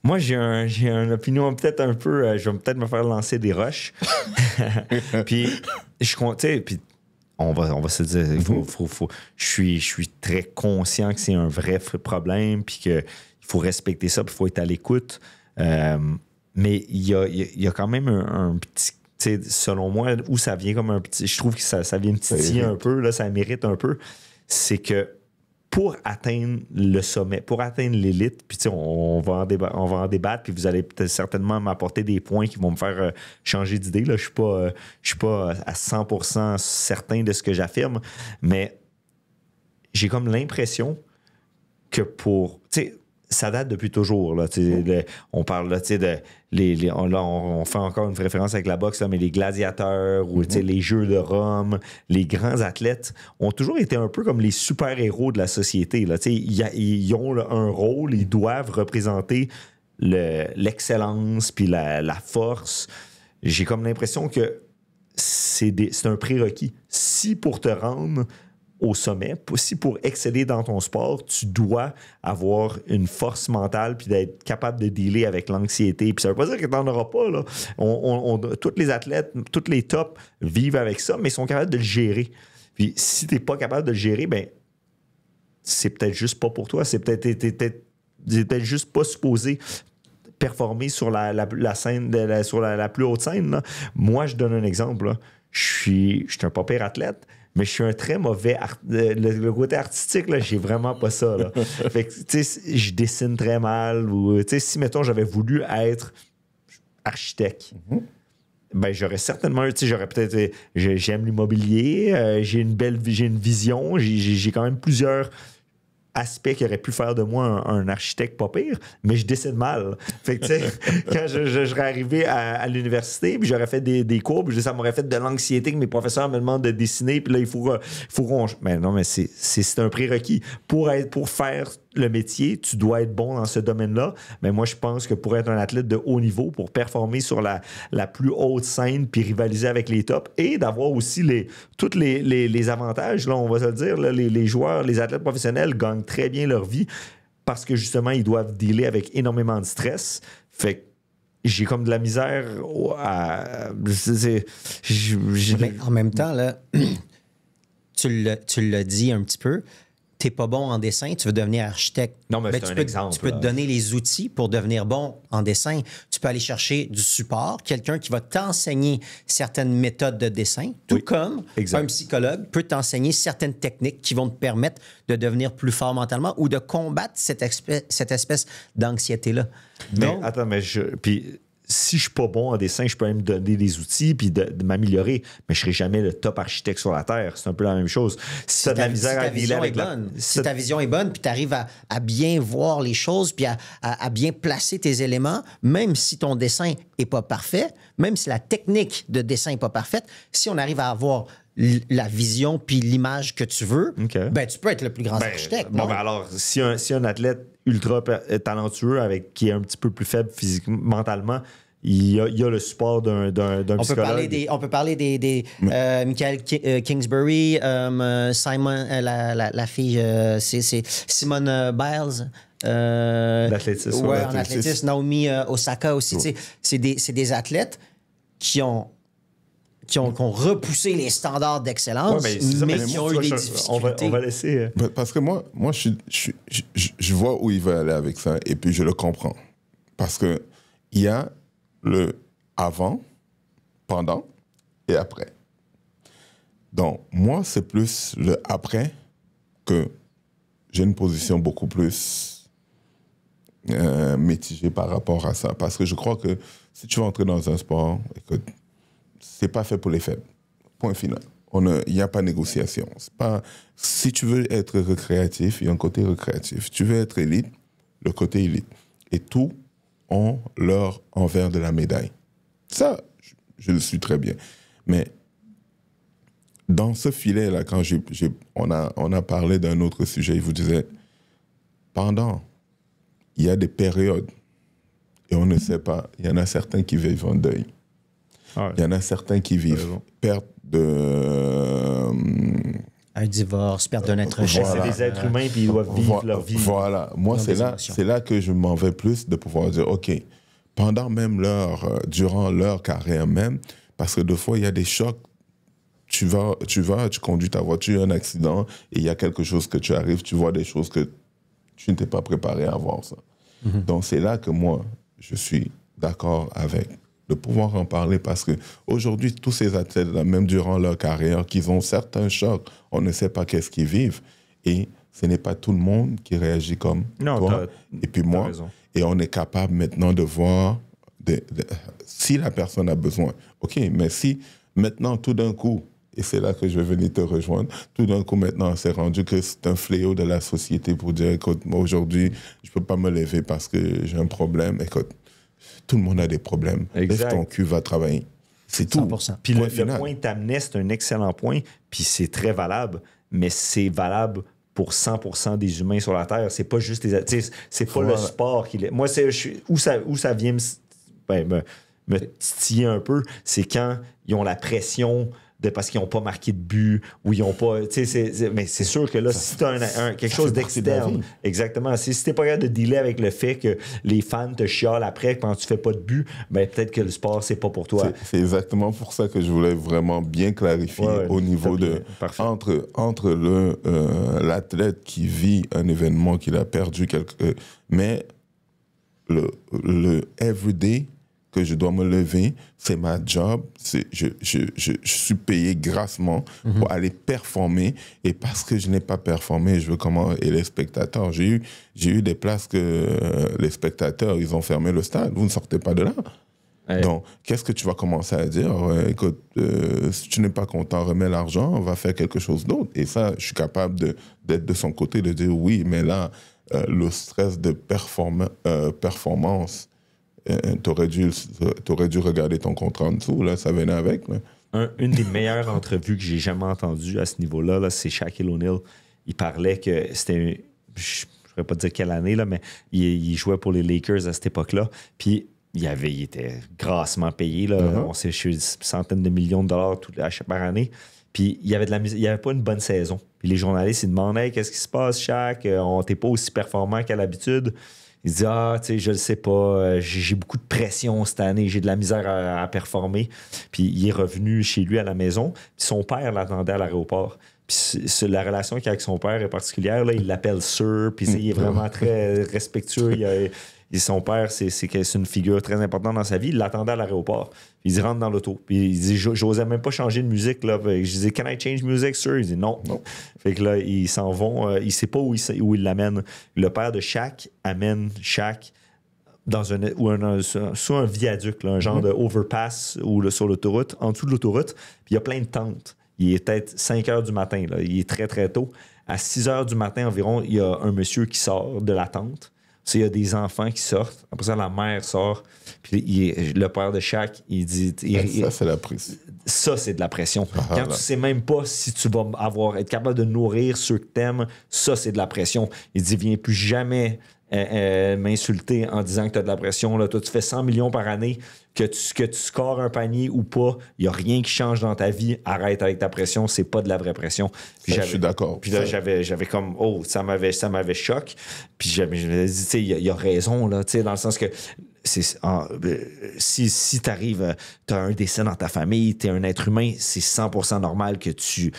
Moi, j'ai une opinion peut-être un peu... je vais peut-être me faire lancer des roches. Puis, puis on va se dire, je suis très conscient que c'est un vrai problème, puis qu'il faut respecter ça, puis il faut être à l'écoute. Mais il y a quand même un petit, selon moi, où ça vient comme un petit... Je trouve que ça vient me titiller un peu, là, ça mérite un peu. C'est que pour atteindre le sommet, pour atteindre l'élite, puis on va en débattre, puis vous allez peut-être certainement m'apporter des points qui vont me faire changer d'idée. Là. Je suis pas à 100% certain de ce que j'affirme, mais j'ai comme l'impression que ça date depuis toujours. Là, on parle là, on fait encore une référence avec la boxe, là, mais les gladiateurs ou les Jeux de Rome, les grands athlètes ont toujours été un peu comme les super-héros de la société. Là, ils ont là, un rôle, ils doivent représenter l'excellence puis la force. J'ai comme l'impression que c'est un prérequis. Si pour te rendre au sommet, si pour exceller dans ton sport, tu dois avoir une force mentale puis d'être capable de dealer avec l'anxiété. Puis ça veut pas dire que tu n'en auras pas. Là. Tous les athlètes, tous les tops vivent avec ça, mais ils sont capables de le gérer. Puis si tu n'es pas capable de le gérer, ben c'est peut-être juste pas pour toi. C'est peut-être juste pas supposé performer sur la scène, sur la plus haute scène. Là. Moi, je donne un exemple. Là. Je suis un pas pire athlète, mais je suis un très mauvais... Le côté artistique, là, j'ai vraiment pas ça. Là. Fait que, tu sais, je dessine très mal. Ou, tu sais, si, mettons, j'avais voulu être architecte, ben, j'aurais certainement... Tu sais, j'aurais peut-être... J'aime l'immobilier, j'ai une vision, j'ai quand même plusieurs aspect qui aurait pu faire de moi un architecte pas pire, mais je dessine mal. Fait que, tu sais, quand je serais arrivé à l'université, puis j'aurais fait des cours, puis ça m'aurait fait de l'anxiété que mes professeurs me demandent de dessiner, puis là, il faut qu'on... Mais non, mais c'est un prérequis. Pour faire le métier, tu dois être bon dans ce domaine-là. Mais moi, je pense que pour être un athlète de haut niveau, pour performer sur la plus haute scène, puis rivaliser avec les tops, et d'avoir aussi tous les avantages, là, on va se le dire, là, les joueurs, les athlètes professionnels gagnent très bien leur vie parce que justement, ils doivent dealer avec énormément de stress. Fait que j'ai comme de la misère à... Mais en même temps, là, tu l'as dit un petit peu, t'es pas bon en dessin, tu veux devenir architecte. Non, mais ben, c'est un exemple. Tu peux te donner les outils pour devenir bon en dessin. Tu peux aller chercher du support, quelqu'un qui va t'enseigner certaines méthodes de dessin, tout comme un psychologue peut t'enseigner certaines techniques qui vont te permettre de devenir plus fort mentalement ou de combattre cette espèce d'anxiété-là. Mais attends, mais puis si je suis pas bon en dessin, je peux même me donner des outils puis de m'améliorer, mais je serai jamais le top architecte sur la Terre. C'est un peu la même chose. Si tu as de la misère à dealer avec si ta vision est bonne, puis tu arrives à bien voir les choses, puis à bien placer tes éléments, même si ton dessin est pas parfait, même si la technique de dessin est pas parfaite, si on arrive à avoir la vision puis l'image que tu veux, ben tu peux être le plus grand architecte. Bon, ben alors, si un athlète ultra talentueux qui est un petit peu plus faible physiquement, mentalement, il y a le support d'un psychologue. On peut parler des Michael Kingsbury, Simon, la fille, c'est Simone Biles. L'athlétisme. Ouais, en athlétisme. Naomi Osaka aussi. C'est des athlètes qui ont repoussé les standards d'excellence, mais qui ont eu des difficultés. On va laisser... Parce que moi je vois où il veut aller avec ça, et puis je le comprends. Parce que il y a le avant, pendant et après. Donc, moi, c'est plus le après que j'ai une position beaucoup plus mitigée par rapport à ça. Parce que je crois que si tu veux entrer dans un sport, écoute, c'est pas fait pour les faibles. Point final. Il n'y a pas de négociation. Si tu veux être récréatif, il y a un côté récréatif. Tu veux être élite, le côté élite. Et tous ont leur envers de la médaille. Ça, je le suis très bien. Mais dans ce filet-là, quand on a parlé d'un autre sujet, il vous disait, il y a des périodes, et on ne sait pas, il y en a certains qui vivent un deuil. Il y en a certains qui vivent perte de... un divorce, perte d'un être cher. C'est des êtres humains, puis ils doivent vivre leur vie. Voilà. Moi, c'est là que je m'en vais plus de pouvoir dire, OK, durant leur carrière même, parce que des fois, il y a des chocs. Tu conduis ta voiture, un accident, et il y a quelque chose que tu arrives, tu vois des choses que tu n'étais pas préparé à voir ça. Mm-hmm. Donc, c'est là que moi, je suis d'accord avec de pouvoir en parler, parce que aujourd'hui, tous ces athlètes, même durant leur carrière, qu'ils ont certains chocs, on ne sait pas qu'est-ce qu'ils vivent. Et ce n'est pas tout le monde qui réagit comme Non, toi et puis moi. raison. Et on est capable maintenant de voir si la personne a besoin. OK, mais si maintenant, tout d'un coup, et c'est là que je vais venir te rejoindre, tout d'un coup, maintenant, on s'est rendu que c'est un fléau de la société pour dire, écoute, moi, aujourd'hui, je ne peux pas me lever parce que j'ai un problème. Écoute, tout le monde a des problèmes. Exact. Lève ton cul, va travailler. C'est tout. 100%. Puis Point le final. point que tu amenais, c'est un excellent point, puis c'est très valable, mais c'est valable pour 100% des humains sur la Terre. C'est pas juste les... C'est pas le sport qui... Moi, où ça vient me titiller un peu, c'est quand ils ont la pression parce qu'ils n'ont pas marqué de but ou ils n'ont pas... mais c'est sûr que là, si tu as quelque chose d'externe... Exactement. Si tu n'es pas capable de dealer avec le fait que les fans te chialent après quand tu fais pas de but, ben peut-être que le sport, c'est pas pour toi. C'est exactement pour ça que je voulais vraiment bien clarifier au niveau de... Entre l'athlète qui vit un événement qu'il a perdu, mais le everyday que je dois me lever, c'est ma job. Je suis payé grassement pour aller performer. Et parce que je n'ai pas performé, je veux comment... Et les spectateurs, j'ai eu des places que les spectateurs, ils ont fermé le stade. Vous ne sortez pas de là. Ouais. Donc, qu'est-ce que tu vas commencer à dire? Écoute, si tu n'es pas content, remets l'argent, on va faire quelque chose d'autre. Et ça, je suis capable d'être de son côté, de dire oui, mais là, le stress de performance, t'aurais dû regarder ton contrat en dessous, là, ça venait avec. Là. Une des meilleures entrevues que j'ai jamais entendues à ce niveau-là, là, c'est Shaquille O'Neal. Il parlait que c'était... Je ne pourrais pas dire quelle année, là, mais il jouait pour les Lakers à cette époque-là. Puis il était grassement payé. Là. On sait, je suis centaines de millions de dollars par année. Puis il y avait il avait pas une bonne saison. Puis les journalistes, ils demandaient hey, qu'est-ce qui se passe, Shaq? On t'es pas aussi performant qu'à l'habitude. Il dit tu sais, je le sais pas, j'ai beaucoup de pression cette année, j'ai de la misère à performer. Puis il est revenu chez lui à la maison. Puis son père l'attendait à l'aéroport. Puis la relation qu'il a avec son père est particulière. Là, il l'appelle Sir. Puis il est vraiment très respectueux. Et son père, c'est une figure très importante dans sa vie. Il l'attendait à l'aéroport. Puis il rentre dans l'auto. Puis il dit j'osais même pas changer de musique. Là. Je disais Can I change music, sir? Il dit non. Fait que là, ils s'en vont. Il sait pas où il l'amène. Le père de Shaq amène Shaq sur un viaduc, là, un genre de overpass sur l'autoroute, en dessous de l'autoroute. Puis il y a plein de tentes. Il est peut-être 5 heures du matin. Là. Il est très, très tôt. À 6 heures du matin environ, il y a un monsieur qui sort de la tente. Il y a des enfants qui sortent. Après ça, la mère sort. Puis le père de Shaq, il dit... ça, c'est la pression. Ça, c'est de la pression. Quand tu sais même pas si tu vas être capable de nourrir ceux que t'aimes, ça, c'est de la pression. Il dit, viens plus jamais m'insulter en disant que tu as de la pression. Là. Toi, tu fais 100 millions par année, que tu scores un panier ou pas, il n'y a rien qui change dans ta vie. Arrête avec ta pression, c'est pas de la vraie pression. Puis je suis d'accord. Puis là, j'avais comme, ça m'avait choqué. Puis je me dit, tu sais, il y a raison, là, tu sais, dans le sens que si t'arrives, t'as un décès dans ta famille, t'es un être humain, c'est 100% normal que tu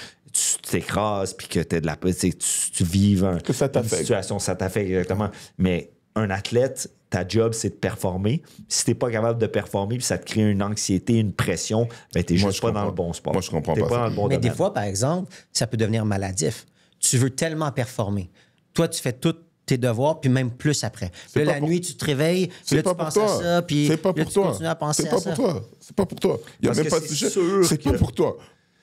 t'écrases puis que t'aies de la tu vives une situation, ça t'affecte exactement. Mais un athlète, ta job, c'est de performer. Si t'es pas capable de performer puis ça te crée une anxiété, une pression, ben t'es juste pas dans le bon sport. Moi, je comprends pas ça. dans le bon Mais domaine. des fois, par exemple, ça peut devenir maladif. Tu veux tellement performer. Toi, tu fais tous tes devoirs, puis même plus après. Puis là, la nuit, tu te réveilles, puis là, tu penses à ça, puis là, tu continues à penser à ça. C'est pas pour toi. Il n'y a même pas de sujet. C'est pas pour toi.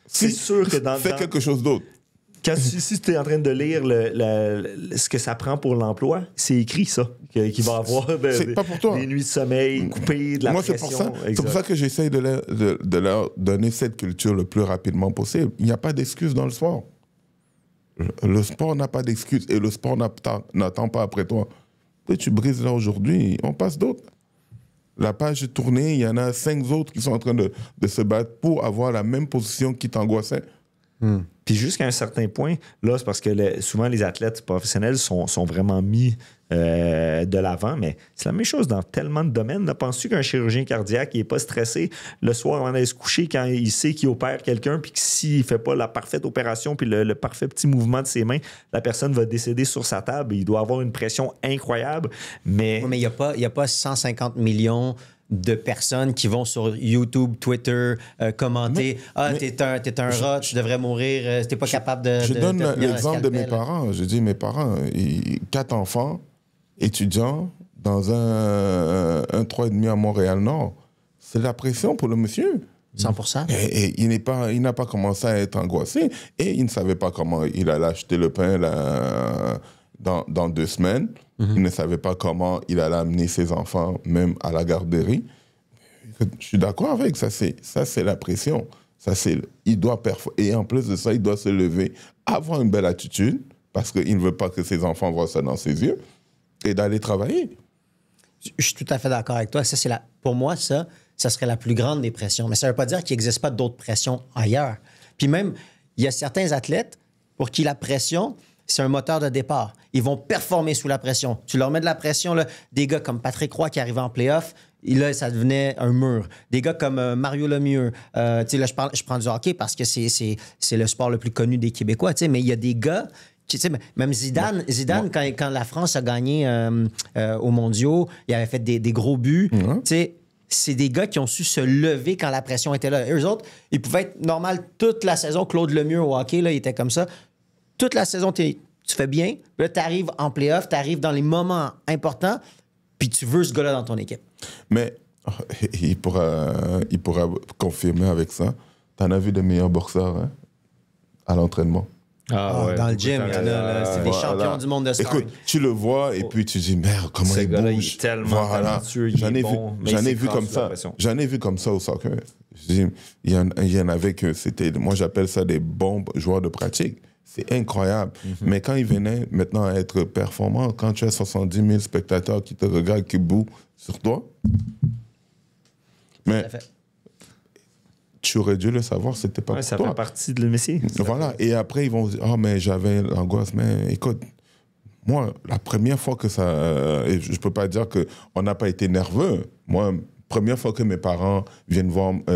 C'est sûr que fais quelque chose d'autre. Si tu es en train de lire ce que ça prend pour l'emploi, c'est écrit ça, qu'il va avoir des nuits de sommeil coupées, de la pression. C'est pour ça que j'essaye de leur donner cette culture le plus rapidement possible. Il n'y a pas d'excuse dans le sport. Le sport n'a pas d'excuse et le sport n'attend pas après toi. Tu brises là aujourd'hui, on passe d'autres. La page est tournée, il y en a 5 autres qui sont en train de se battre pour avoir la même position qui t'angoissait. Puis jusqu'à un certain point, là, c'est parce que souvent les athlètes professionnels sont vraiment mis de l'avant, mais c'est la même chose dans tellement de domaines. Penses-tu qu'un chirurgien cardiaque n'est pas stressé le soir avant d'aller se coucher quand il sait qu'il opère quelqu'un puis que s'il ne fait pas la parfaite opération puis le parfait petit mouvement de ses mains, la personne va décéder sur sa table. Il doit avoir une pression incroyable, mais... Oui, mais il n'y a pas 150 millions de personnes qui vont sur YouTube, Twitter, commenter « Ah, t'es un rat, tu devrais mourir, t'es pas capable de... » Je donne tenir un l'exemple de mes scalpel. parents. Je dis, mes parents, 4 enfants, étudiants, dans un 3,5 à Montréal-Nord. C'est la pression pour le monsieur. 100%. Et il n'a pas commencé à être angoissé. Et il ne savait pas comment il allait acheter le pain dans 2 semaines. Il ne savait pas comment il allait amener ses enfants, même à la garderie. Je suis d'accord avec ça. C'est la pression. Et en plus de ça, il doit se lever, avoir une belle attitude, parce qu'il ne veut pas que ses enfants voient ça dans ses yeux, et d'aller travailler. Je suis tout à fait d'accord avec toi. Pour moi, ça serait la plus grande des pressions. Mais ça ne veut pas dire qu'il n'existe pas d'autres pressions ailleurs. Puis même, il y a certains athlètes pour qui la pression, c'est un moteur de départ. Ils vont performer sous la pression. Tu leur mets de la pression, là, des gars comme Patrick Roy qui arrivait en play-off, et là, ça devenait un mur. Des gars comme Mario Lemieux. Tu sais, là, je prends du hockey parce que c'est le sport le plus connu des Québécois. Tu sais, mais il y a des gars... Tu sais, même Zidane, quand la France a gagné aux mondiaux, il avait fait des gros buts. Tu sais, c'est des gars qui ont su se lever quand la pression était là. Eux autres, ils pouvaient être normal toute la saison. Claude Lemieux au hockey, là, il était comme ça. Toute la saison, tu fais bien. Là, tu arrives en play-off, tu arrives dans les moments importants, puis tu veux ce gars-là dans ton équipe. Mais il pourra confirmer avec ça. Tu en as vu des meilleurs boxeurs à l'entraînement. Dans le gym, il y en a, là, c'est des champions du monde de sparring. Écoute, tu le vois et puis tu dis, merde, comment Ce il gars-là, bouge. il est tellement talentueux, il est bon, mais J'en il ai vu s'écrase comme sous la ça. pression. J'en ai vu comme ça au soccer. Je dis, il y en avait que c'était, moi j'appelle ça des bons joueurs de pratique. C'est incroyable. Mais quand il venait maintenant à être performant, quand tu as 70 000 spectateurs qui te regardent, qui bouent sur toi, mais Tout à fait. tu aurais dû le savoir, c'était pas Ouais, pour ça toi. fait partie de le métier. Voilà. Et après, ils vont se dire, oh, mais j'avais l'angoisse. Mais écoute, moi, la première fois que ça... et je peux pas dire qu'on n'a pas été nerveux. Moi, première fois que mes parents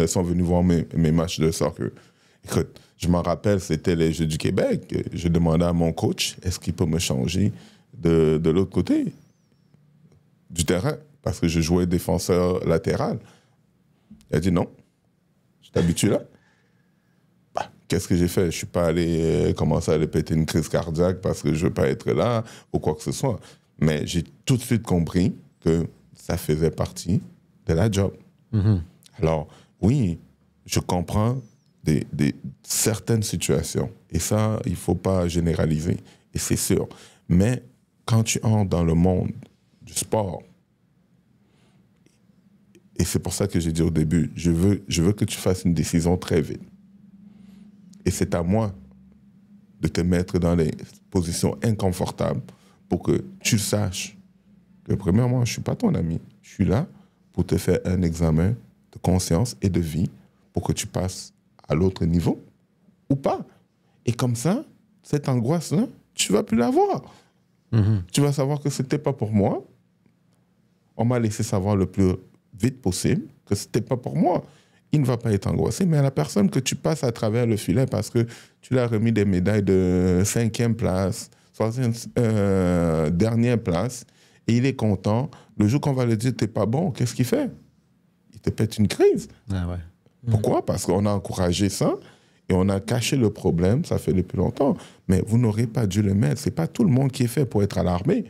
sont venus voir mes matchs de soccer. Écoute, je m'en rappelle, c'était les Jeux du Québec. Je demandais à mon coach, est-ce qu'il peut me changer de l'autre côté du terrain? Parce que je jouais défenseur latéral. Il a dit non. Je t'habitue là. Bah, qu'est-ce que j'ai fait? Je ne suis pas allé commencer à aller péter une crise cardiaque parce que je ne veux pas être là ou quoi que ce soit. Mais j'ai tout de suite compris que ça faisait partie de la job. Alors, oui, je comprends certaines situations. Et ça, il ne faut pas généraliser. Et c'est sûr. Mais quand tu entres dans le monde du sport, et c'est pour ça que j'ai dit au début, je veux que tu fasses une décision très vite. Et c'est à moi de te mettre dans les positions inconfortables pour que tu saches que, premièrement, je ne suis pas ton ami. Je suis là pour te faire un examen de conscience et de vie pour que tu passes à l'autre niveau ou pas. Et comme ça, cette angoisse-là, tu ne vas plus l'avoir. Tu vas savoir que ce n'était pas pour moi. On m'a laissé savoir le plus vite possible que ce n'était pas pour moi. Il ne va pas être angoissé, mais à la personne que tu passes à travers le filet parce que tu lui as remis des médailles de 5e place, dernière place, et il est content. Le jour qu'on va lui dire « t'es pas bon », qu'est-ce qu'il fait? Il te pète une crise. Ah ouais. Pourquoi? Parce qu'on a encouragé ça et on a caché le problème, ça fait depuis longtemps. Mais vous n'aurez pas dû le mettre. Ce n'est pas tout le monde qui est fait pour être à l'armée.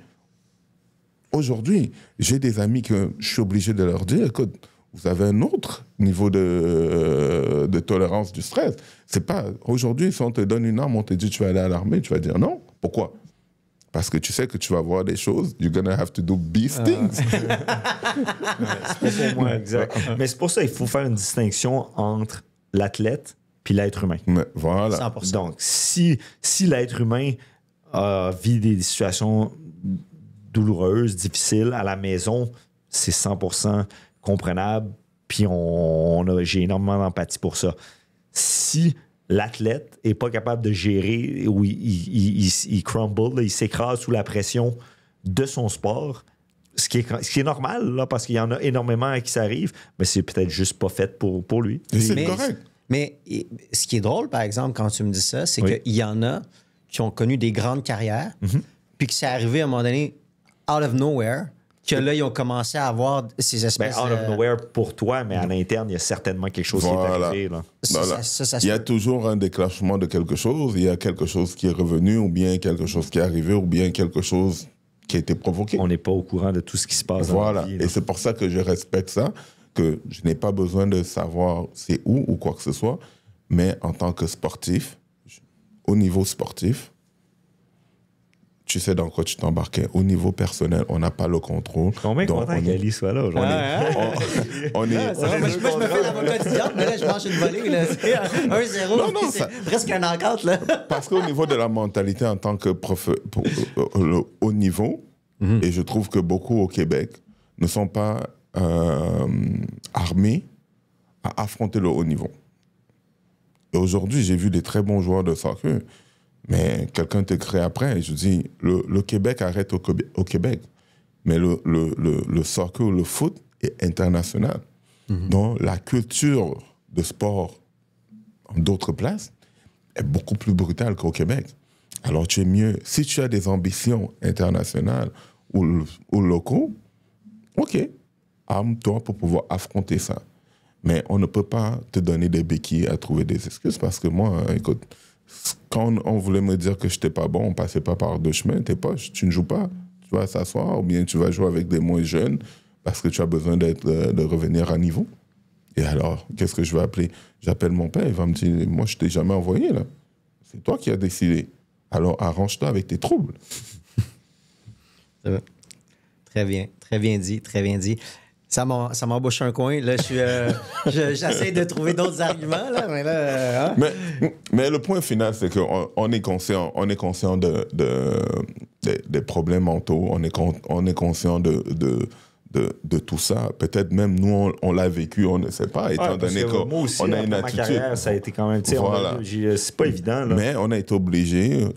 Aujourd'hui, j'ai des amis que je suis obligé de leur dire, écoute, vous avez un autre niveau de tolérance du stress. C'est pas... Aujourd'hui, si on te donne une arme, on te dit tu vas aller à l'armée, tu vas dire non. Pourquoi? Parce que tu sais que tu vas voir des choses, you're gonna have to do beast things. C'est pas pour moi, exact. Mais c'est pour ça qu'il faut faire une distinction entre l'athlète puis l'être humain. Mais voilà. 100%. Donc, si l'être humain vit des situations douloureuses, difficiles à la maison, c'est 100% comprenable, puis j'ai énormément d'empathie pour ça. Si l'athlète n'est pas capable de gérer ou il crumble, là, il s'écrase sous la pression de son sport, ce qui est normal, là, parce qu'il y en a énormément à qui ça arrive, mais c'est peut-être juste pas fait pour lui. Et c'est correct. Mais ce qui est drôle, par exemple, quand tu me dis ça, c'est Oui. qu'il y en a qui ont connu des grandes carrières, puis que c'est arrivé à un moment donné, out of nowhere, que là, ils ont commencé à avoir ces espèces out of nowhere pour toi, mais à l'interne, il y a certainement quelque chose qui est arrivé. Là. Voilà. Ça Il y a toujours un déclenchement de quelque chose, il y a quelque chose qui est revenu, ou bien quelque chose qui est arrivé, ou bien quelque chose qui a été provoqué. On n'est pas au courant de tout ce qui se passe Voilà. dans la vie. Et c'est pour ça que je respecte ça, que je n'ai pas besoin de savoir c'est où ou quoi que ce soit, mais en tant que sportif, au niveau sportif, tu sais dans quoi tu t'embarquais. Au niveau personnel, on n'a pas le contrôle. Je suis bien content qu'Ali soit là aujourd'hui. On est... Ça va, moi, je me fais l'avocat du diable, mais là, je mange une volée. Là. 1-0, Non, non, c'est ça- presque un encadre. Là. Parce qu'au niveau de la mentalité en tant que pour le haut niveau, et je trouve que beaucoup au Québec ne sont pas armés à affronter le haut niveau. Et aujourd'hui, j'ai vu des très bons joueurs de soccer, mais quelqu'un te crée après, et je dis, le Québec arrête au Québec. Mais le soccer ou le foot est international. Donc, la culture de sport en d'autres places est beaucoup plus brutale qu'au Québec. Alors, tu es mieux. Si tu as des ambitions internationales ou locaux, OK, arme-toi pour pouvoir affronter ça. Mais on ne peut pas te donner des béquilles à trouver des excuses parce que moi, écoute, quand on voulait me dire que je n'étais pas bon, on passait pas par deux chemins, t'es poche, tu ne joues pas. Tu vas s'asseoir ou bien tu vas jouer avec des moins jeunes parce que tu as besoin de revenir à niveau. Et alors, qu'est-ce que je vais appeler? J'appelle mon père, il va me dire, moi, je t'ai jamais envoyé, là. C'est toi qui as décidé. Alors, arrange-toi avec tes troubles. Très bien dit, très bien dit. Ça m'embauche un coin. Là, j'essaie de trouver d'autres arguments, là, mais là... hein? Mais le point final, c'est qu'on est conscient, des problèmes mentaux, on est conscient de tout ça. Peut-être même nous, on l'a vécu, on ne sait pas, étant donné moi aussi, qu'on a une ma attitude. carrière, ça a été quand même... Voilà. C'est pas évident. Là. Mais on a été obligé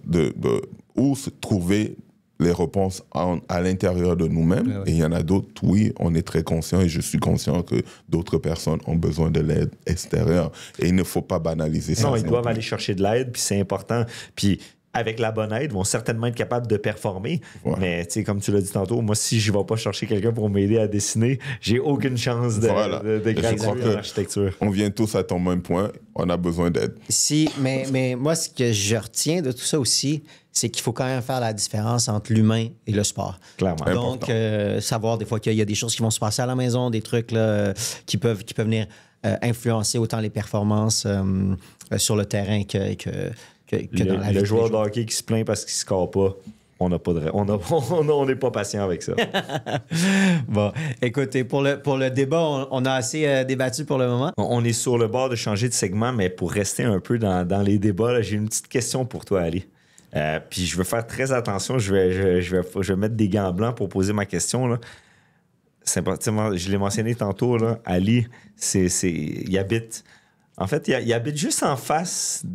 ou se trouver les réponses à l'intérieur de nous-mêmes. Ouais. Et il y en a d'autres, oui, on est très conscient et je suis conscient que d'autres personnes ont besoin de l'aide extérieure. Et il ne faut pas banaliser ça. Non, ils doivent aller chercher de l'aide, puis c'est important. Puis avec la bonne aide, ils vont certainement être capables de performer. Ouais. Mais tu sais, comme tu l'as dit tantôt, moi, si je ne vais pas chercher quelqu'un pour m'aider à dessiner, j'ai aucune chance de graduer en architecture. On vient tous à ton même point, on a besoin d'aide. Mais moi, ce que je retiens de tout ça aussi, c'est qu'il faut quand même faire la différence entre l'humain et le sport. Clairement. Donc, savoir des fois qu'il y a des choses qui vont se passer à la maison, des trucs là, qui peuvent venir influencer autant les performances sur le terrain que dans la vie. Le joueur de hockey qui se plaint parce qu'il ne score pas, on n'a pas de... On n'est pas patient avec ça. Bon, écoutez, pour le débat, on a assez débattu pour le moment. On est sur le bord de changer de segment, mais pour rester un peu dans les débats, là, j'ai une petite question pour toi, Ali. Puis je veux faire très attention, je vais mettre des gants blancs pour poser ma question. Là. Je l'ai mentionné tantôt, là, Ali, il habite... En fait, il habite juste en face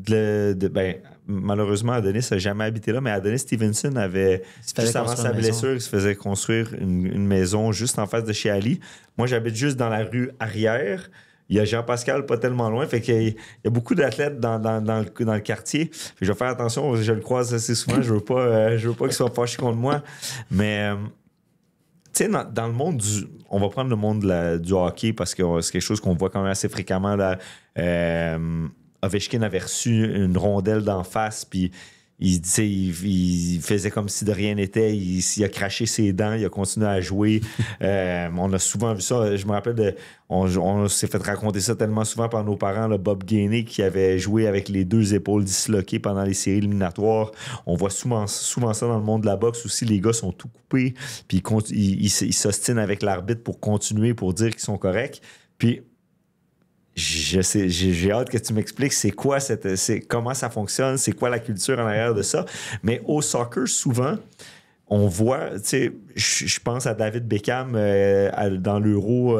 malheureusement, Adonis n'a jamais habité là, mais Adonis Stevenson avait, juste avant sa blessure, il se faisait construire une maison juste en face de chez Ali. Moi, j'habite juste dans la rue arrière. Il y a Jean-Pascal pas tellement loin, fait qu'il y a beaucoup d'athlètes dans le quartier. Je vais faire attention, je le croise assez souvent, je veux pas qu'il soit fâché contre moi. Mais tu sais, dans le monde on va prendre le monde du hockey parce que c'est quelque chose qu'on voit quand même assez fréquemment. Là. Ovechkin avait reçu une rondelle d'en face, puis il faisait comme si de rien n'était. Il a craché ses dents, il a continué à jouer. On a souvent vu ça. Je me rappelle on s'est fait raconter ça tellement souvent par nos parents. Là, Bob Gainey qui avait joué avec les deux épaules disloquées pendant les séries éliminatoires. On voit souvent ça dans le monde de la boxe aussi. Les gars sont tout coupés, puis ils s'ostinent avec l'arbitre pour continuer, pour dire qu'ils sont corrects. Puis j'ai hâte que tu m'expliques c'est quoi comment ça fonctionne, c'est quoi la culture en arrière de ça. Mais au soccer, souvent, on voit, tu sais, je pense à David Beckham dans l'Euro,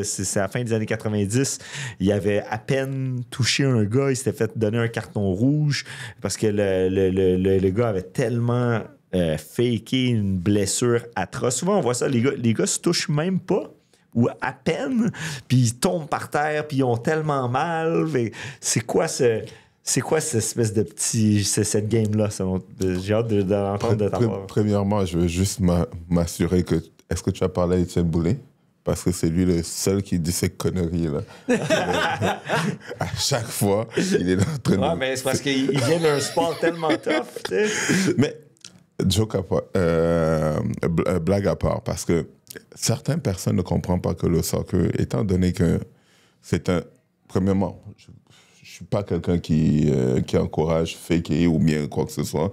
c'est à la fin des années 90, il avait à peine touché un gars, il s'était fait donner un carton rouge parce que le gars avait tellement faké une blessure atroce. Souvent, on voit ça, les gars se touchent même pas, ou à peine, puis ils tombent par terre, puis ils ont tellement mal. C'est quoi C'est quoi cette espèce de petit... cette game-là, selon... J'ai hâte d'entendre de ta part. Premièrement, je veux juste m'assurer que... Est-ce que tu as parlé à Étienne Boulay? Parce que c'est lui le seul qui dit ces conneries-là. À chaque fois, il est en train de... Ouais, mais c'est parce qu'il vient d'un sport tellement tough, tu sais. Mais, joke à part, blague à part, parce que certaines personnes ne comprennent pas que le soccer, étant donné que c'est un... Premièrement, je suis pas quelqu'un qui encourage faker ou bien quoi que ce soit.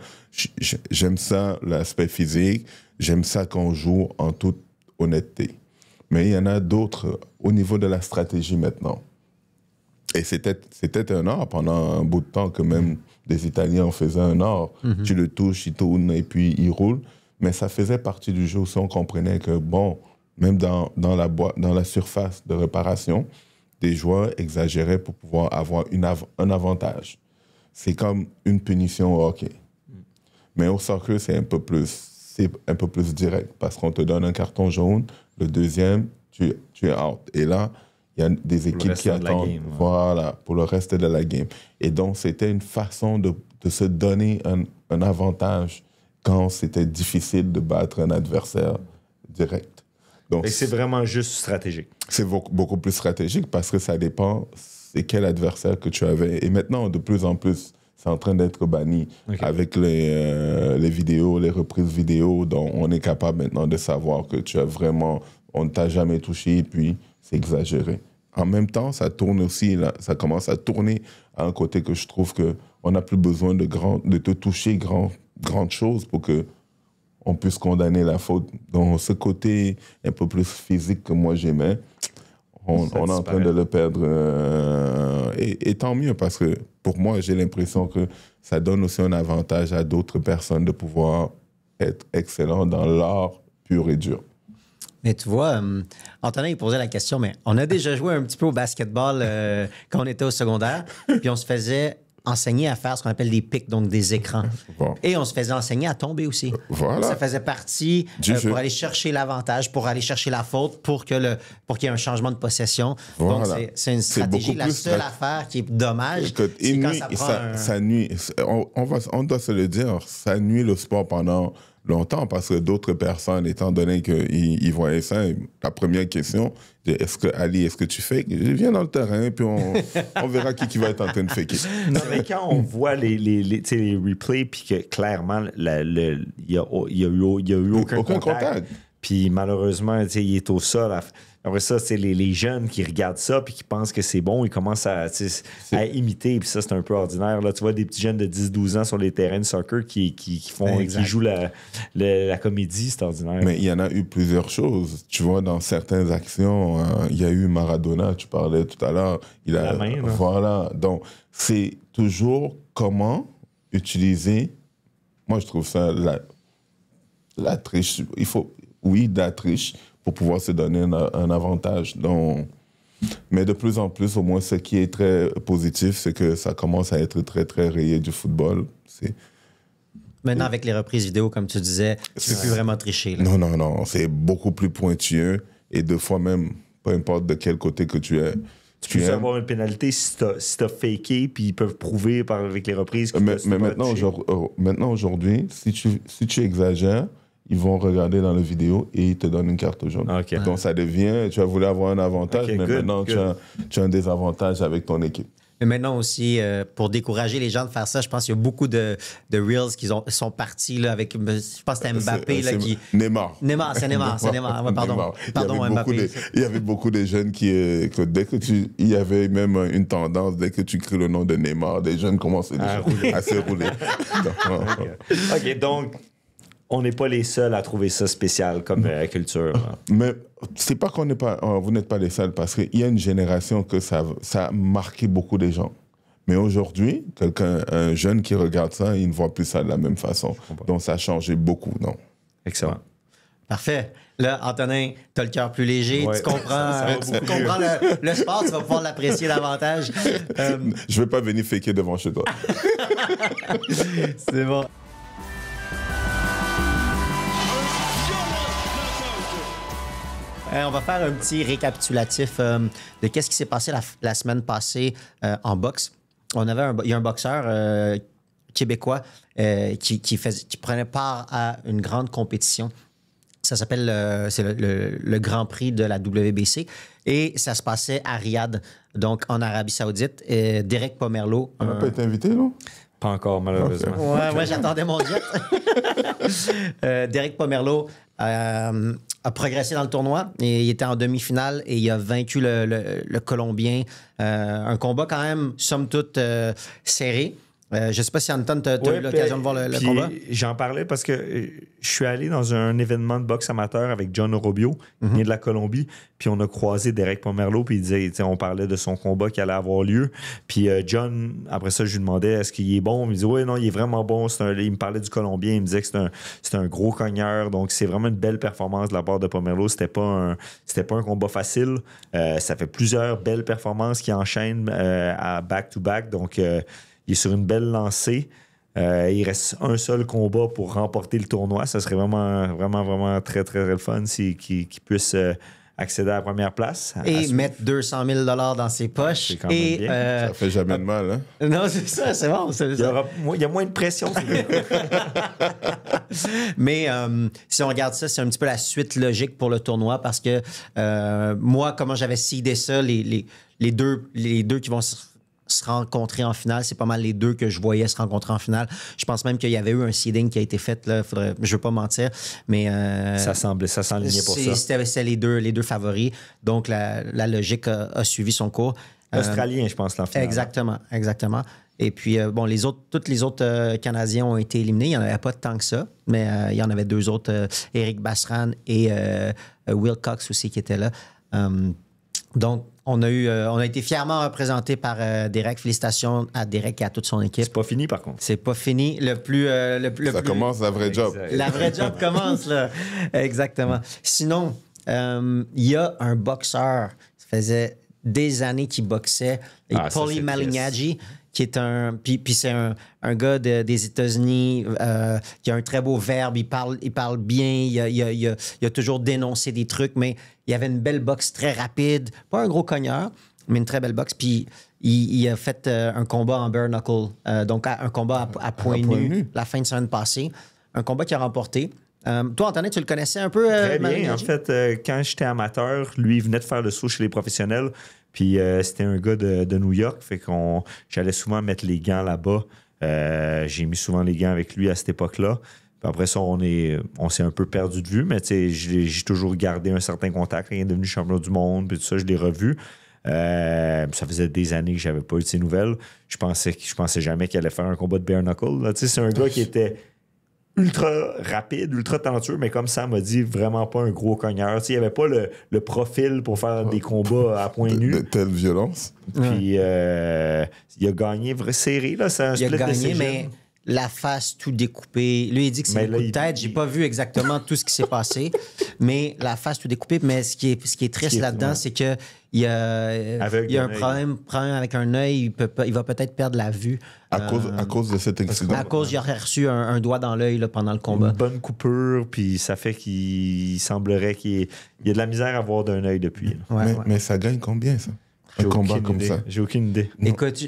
J'aime ça, l'aspect physique. J'aime ça qu'on joue en toute honnêteté. Mais il y en a d'autres au niveau de la stratégie maintenant. Et c'était un art pendant un bout de temps que même des Italiens en faisaient un art. Tu le touches, il tourne et puis il roule. Mais ça faisait partie du jeu aussi. On comprenait que, bon, même dans la surface de réparation, des joueurs exagéraient pour pouvoir avoir un avantage. C'est comme une punition au hockey. Mais au soccer, c'est un peu plus direct parce qu'on te donne un carton jaune, le deuxième, tu es out. Et là, il y a des équipes qui attendent pour le reste de la game. Et donc, c'était une façon de se donner un avantage quand c'était difficile de battre un adversaire direct. Donc, et c'est vraiment juste stratégique. C'est beaucoup plus stratégique parce que ça dépend c'est quel adversaire que tu avais. Et maintenant, de plus en plus, c'est en train d'être banni avec les vidéos, les reprises vidéo. Donc, on est capable maintenant de savoir que tu as vraiment... On ne t'a jamais touché et puis c'est exagéré. En même temps, ça tourne aussi, là, ça commence à tourner à un côté que je trouve qu'on n'a plus besoin de te toucher grandes choses pour que on puisse condamner la faute. Donc, ce côté un peu plus physique que moi j'aimais, on est en train de le perdre. Et tant mieux, parce que pour moi, j'ai l'impression que ça donne aussi un avantage à d'autres personnes de pouvoir être excellents dans l'art pur et dur. Mais tu vois, Antonin, il posait la question, mais on a déjà joué un petit peu au basketball quand on était au secondaire, puis on se faisait enseigner à faire ce qu'on appelle des pics, donc des écrans. Bon. Et on se faisait enseigner à tomber aussi. Voilà. Ça faisait partie pour aller chercher l'avantage, pour aller chercher la faute, pour qu'il y ait un changement de possession. Voilà. Donc, c'est une stratégie. La seule affaire qui est dommage, c'est quand ça prend ça nuit. On doit se le dire, ça nuit le sport pendant longtemps parce que d'autres personnes, étant donné qu'ils voyaient ça, la première question, est-ce que tu fakes? Je viens dans le terrain, puis on verra qui va être en train de faker. Non, mais quand on voit les replays, puis que clairement, il y a eu aucun contact. Puis malheureusement, il est au sol. Après ça, c'est les jeunes qui regardent ça puis qui pensent que c'est bon, ils commencent à imiter. Puis ça, c'est un peu ordinaire. Là, tu vois des petits jeunes de 10-12 ans sur les terrains de soccer qui jouent la comédie, c'est ordinaire. Mais il y en a eu plusieurs choses. Tu vois, dans certaines actions, il y a eu Maradona, tu parlais tout à l'heure. La main, là. Voilà. Donc, c'est toujours comment utiliser... Moi, je trouve ça la triche. Il faut... Oui, de la triche pour pouvoir se donner un avantage. Donc, mais de plus en plus, au moins, ce qui est très positif, c'est que ça commence à être très, très rayé du football. Maintenant, avec les reprises vidéo, comme tu disais, tu ne peux plus vraiment tricher. Là. Non. C'est beaucoup plus pointueux. Et deux fois même, peu importe de quel côté que tu es. Tu peux avoir une pénalité si t'as faké, puis ils peuvent prouver avec les reprises que mais maintenant, aujourd'hui, si tu exagères, ils vont regarder dans la vidéo et ils te donnent une carte jaune. Okay. Donc, ça devient... Tu as voulu avoir un avantage, mais maintenant, tu as un désavantage avec ton équipe. Mais maintenant aussi, pour décourager les gens de faire ça, je pense qu'il y a beaucoup de Reels qui sont partis là, avec... Je pense que c'était Mbappé là, qui... Neymar. C'est Neymar. Ouais, pardon, Mbappé. Il y avait beaucoup de jeunes que dès que il y avait même une tendance, dès que tu cries le nom de Neymar, des jeunes commençaient à se rouler. OK, donc... On n'est pas les seuls à trouver ça spécial comme culture. Mais c'est pas qu'on n'est pas... vous n'êtes pas les seuls, parce qu'il y a une génération que ça a marqué beaucoup de gens. Mais aujourd'hui, un jeune qui regarde ça, il ne voit plus ça de la même façon. Donc, ça a changé beaucoup, non? Excellent. Parfait. Là, Antonin, tu as le cœur plus léger, tu comprends, le sport, tu vas pouvoir l'apprécier davantage. Je ne vais pas venir faker devant chez toi. C'est bon. On va faire un petit récapitulatif de qu'est-ce qui s'est passé la semaine passée en boxe. il y a un boxeur québécois qui prenait part à une grande compétition. Ça s'appelle le Grand Prix de la WBC et ça se passait à Riyad, donc en Arabie Saoudite. Et Derek Pomerleau. On n'a pas été invité, non? Pas encore, malheureusement. Ouais, j'attendais mon jet. Derek Pomerleau a progressé dans le tournoi et il était en demi-finale et il a vaincu le Colombien. Un combat quand même, somme toute, serré. Je ne sais pas si Anton, tu as eu l'occasion de voir le combat. J'en parlais parce que je suis allé dans un événement de boxe amateur avec John Orobio, qui vient de la Colombie, puis on a croisé Derek Pomerleau, puis il disait, on parlait de son combat qui allait avoir lieu. Puis John, après ça, je lui demandais est-ce qu'il est bon. Il me dit oui, non, il est vraiment bon. Il me parlait du Colombien, il me disait que c'était un gros cogneur, donc c'est vraiment une belle performance de la part de Pomerleau. C'était pas un combat facile. Ça fait plusieurs belles performances qui enchaînent à back-to-back, donc il est sur une belle lancée. Il reste un seul combat pour remporter le tournoi. Ça serait vraiment, vraiment, vraiment très, très, très fun qu'il puisse accéder à la première place. Et mettre 200 000 dans ses poches. C'est quand même bien. Ça fait jamais de mal, hein? Non, c'est ça, c'est bon. Il y a moins de pression. Mais si on regarde ça, c'est un petit peu la suite logique pour le tournoi parce que moi, comment j'avais seedé ça, les deux qui vont se rencontrer en finale, c'est pas mal les deux que je voyais se rencontrer en finale. Je pense même qu'il y avait eu un seeding qui a été fait, là, je veux pas mentir, mais ça s'enlignait pour ça. C'était les deux favoris, donc la logique a suivi son cours. Australien, je pense, l'en finale. Exactement. Et puis, bon, tous les autres Canadiens ont été éliminés. Il n'y en avait pas tant que ça, mais il y en avait deux autres, Eric Basran et Will Cox aussi qui étaient là. Donc, on a été fièrement représenté par Derek. Félicitations à Derek et à toute son équipe. C'est pas fini, par contre. C'est pas fini. Ça commence la vraie job. La vraie job commence, là. Exactement. Sinon, il y a un boxeur, ça faisait des années qu'il boxait, Paulie Malignaggi, qui est puis c'est un gars des États-Unis qui a un très beau verbe, il parle bien, il a toujours dénoncé des trucs, mais il avait une belle boxe très rapide, pas un gros cogneur, mais une très belle boxe. Puis il a fait un combat en bare knuckle, donc un combat à point nu la fin de semaine passée, un combat qu'il a remporté. Toi, Antonin, tu le connaissais un peu? Très bien. En fait, quand j'étais amateur, lui, il venait de faire le saut chez les professionnels. Puis c'était un gars de New York. Fait j'allais souvent mettre les gants là-bas. J'ai mis souvent les gants avec lui à cette époque-là. Puis après ça, on s'est un peu perdu de vue. Mais j'ai toujours gardé un certain contact. Il est devenu champion du monde. Puis tout ça, je l'ai revu. Ça faisait des années que j'avais pas eu de ses nouvelles. Je pensais jamais qu'il allait faire un combat de bare knuckle. Là. C'est un gars qui était ultra rapide, ultra talentueux, mais comme ça m'a dit, vraiment pas un gros cogneur. Il n'y avait pas le profil pour faire des combats à point nu. De telle violence. Puis il a gagné serré. Là, c'est un split. Il a gagné, mais la face tout découpée. Lui, il dit que c'est un coup de tête. J'ai pas vu exactement tout ce qui s'est passé, mais la face tout découpée. Mais ce qui est triste là-dedans, c'est que il y a un problème avec un œil. Il va peut-être perdre la vue. À cause de cet accident. À cause, il aurait reçu un doigt dans l'œil là, pendant le combat. Une bonne coupure, puis ça fait qu'il semblerait qu'il y a de la misère à voir d'un œil depuis. Mais ça gagne combien, ça? Un combat comme ça? J'ai aucune idée. Écoute,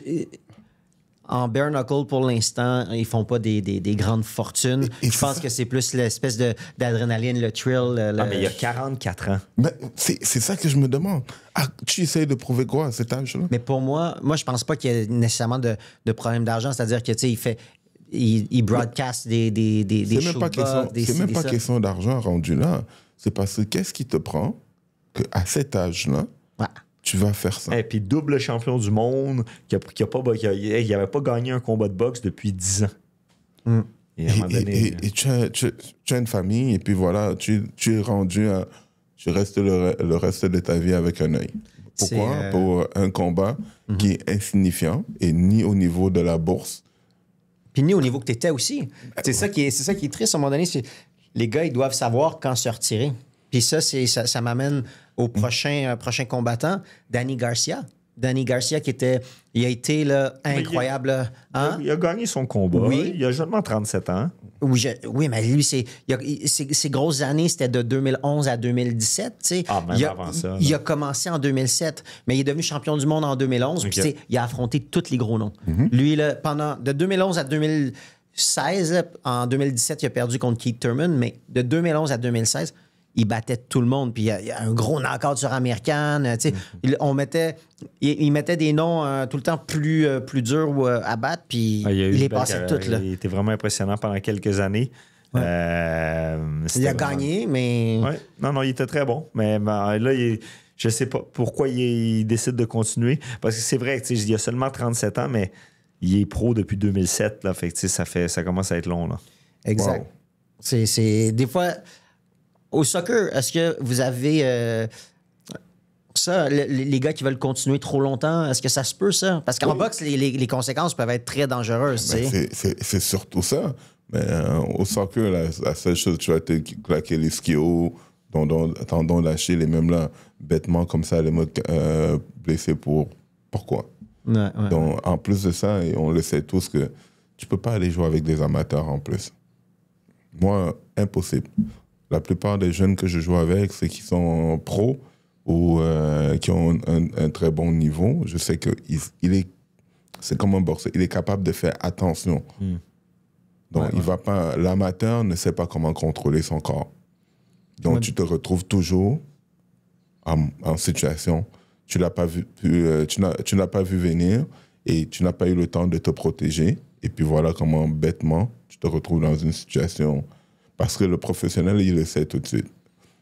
en bare knuckle, pour l'instant, ils font pas des grandes fortunes. Je pense que c'est plus l'espèce d'adrénaline, le thrill. Mais il y a 44 ans. Mais c'est ça que je me demande. Tu essayes de prouver quoi à cet âge-là? Mais pour moi, je pense pas qu'il y ait nécessairement de problème d'argent. C'est-à-dire que, tu sais, il broadcast des C'est même pas question d'argent rendu là. C'est parce que qu'est-ce qui te prend qu'à cet âge-là, tu vas faire ça? Et puis double champion du monde, qui n'avait pas gagné un combat de boxe depuis 10 ans. Et à un moment donné, tu as une famille, et puis voilà, tu es rendu à... Tu restes le reste de ta vie avec un œil. Pourquoi? Pour un combat qui est insignifiant et ni au niveau de la bourse. Puis ni au niveau que tu étais aussi. C'est ça qui est triste à un moment donné. Les gars, ils doivent savoir quand se retirer. Puis ça m'amène au prochain combattant, Danny Garcia. Danny Garcia il a été là, incroyable. Là. Hein? Il a gagné son combat. Oui. Il a seulement 37 ans. Oui, mais lui, ses grosses années, c'était de 2011 à 2017. Tu sais. Même avant ça. Il a commencé en 2007, mais il est devenu champion du monde en 2011. Puis, tu sais, il a affronté tous les gros noms. Lui, là, de 2011 à 2016, là, en 2017, il a perdu contre Keith Thurman, mais de 2011 à 2016, il battait tout le monde. Puis il y a un gros knockout sur American. Tu sais, il mettait des noms tout le temps plus durs à battre, puis il les passait toutes. Là. Il était vraiment impressionnant pendant quelques années. Ouais. Il a gagné, mais... Ouais. Non, il était très bon. Mais là, je sais pas pourquoi il décide de continuer. Parce que c'est vrai, il a seulement 37 ans, mais il est pro depuis 2007. Là, fait que ça commence à être long. Là. Exact. Wow. C'est des fois... Au soccer, est-ce que vous avez ça, les gars qui veulent continuer trop longtemps, est-ce que ça se peut, ça? Parce qu'en boxe, les conséquences peuvent être très dangereuses. C'est surtout ça. Mais au soccer, la seule chose, tu vas te claquer les skills, tendons lâcher les mêmes là, bêtement comme ça, les modes blessés pourquoi? Ouais. Donc, en plus de ça, et on le sait tous que tu peux pas aller jouer avec des amateurs en plus. Moi, impossible. La plupart des jeunes que je joue avec, c'est qui sont pros ou qui ont un très bon niveau. Je sais que c'est comme un boxeur. Il est capable de faire attention. Donc, il va pas. L'amateur ne sait pas comment contrôler son corps. Donc, tu te retrouves toujours en situation. Tu l'as pas vu. Tu n'as pas vu venir et tu n'as pas eu le temps de te protéger. Et puis voilà comment bêtement tu te retrouves dans une situation. Parce que le professionnel, il le sait tout de suite.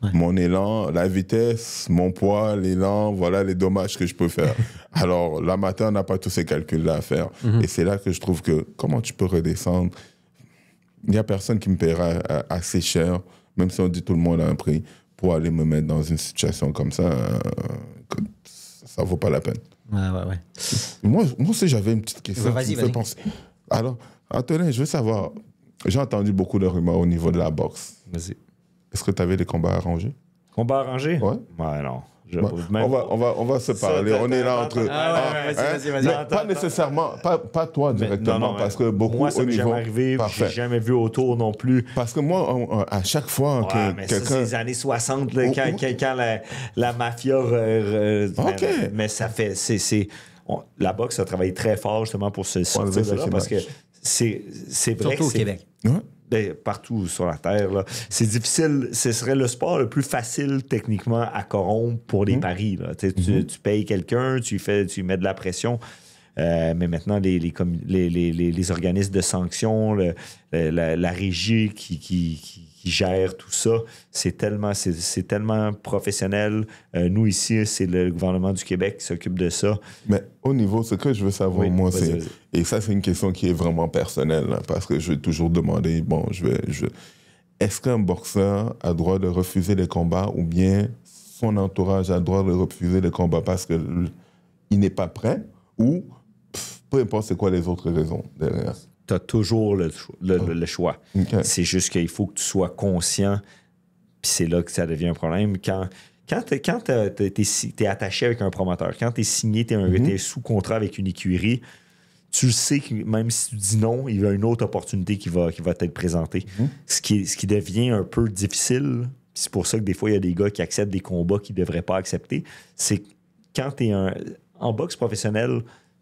Ouais. Mon élan, la vitesse, mon poids, l'élan, voilà les dommages que je peux faire. Alors, l'amateur n'a pas tous ces calculs-là à faire. Et c'est là que je trouve que, comment tu peux redescendre? Il n'y a personne qui me paiera assez cher, même si on dit tout le monde a un prix, pour aller me mettre dans une situation comme ça. Ça ne vaut pas la peine. Ouais. Moi aussi, j'avais une petite question qui me fait penser. Alors, Antonin, je veux savoir... J'ai entendu beaucoup de rumeurs au niveau de la boxe. Vas-y. Est-ce que tu avais des combats arrangés? Combats arrangés? Ouais. Ouais, non. On va se parler. On est là entre... Vas-y. Pas nécessairement, pas toi directement, non, parce que beaucoup moi, ça au niveau... Moi, ça m'est jamais arrivé, j'ai jamais vu autour non plus. Parce que moi, à chaque fois que quelqu'un... c'est les années 60, là, quand la mafia... OK. Mais ça fait... la boxe a travaillé très fort, justement, pour se sortir de là, parce que c'est vrai. Surtout au Québec. Partout sur la Terre. Là. C'est difficile. Ce serait le sport le plus facile techniquement à corrompre pour les paris. Là. Tu payes quelqu'un, tu mets de la pression. Mais maintenant, les organismes de sanctions, la régie qui gère tout ça, c'est tellement professionnel. Nous, ici, c'est le gouvernement du Québec qui s'occupe de ça. Mais au niveau, ce que je veux savoir, moi, c'est... Et ça, c'est une question qui est vraiment personnelle, hein, parce que je vais toujours demander, est-ce qu'un boxeur a le droit de refuser les combats ou bien son entourage a le droit de refuser les combats parce qu'il n'est pas prêt ou peu importe c'est quoi les autres raisons derrière? Tu as toujours le choix. Okay. C'est juste qu'il faut que tu sois conscient, puis c'est là que ça devient un problème. Quand tu es attaché avec un promoteur, quand tu es signé, tu es sous contrat avec une écurie, tu sais que même si tu dis non, il y a une autre opportunité qui va t'être présentée. Ce qui devient un peu difficile, c'est pour ça que des fois, il y a des gars qui acceptent des combats qu'ils ne devraient pas accepter, c'est quand tu es en boxe professionnelle,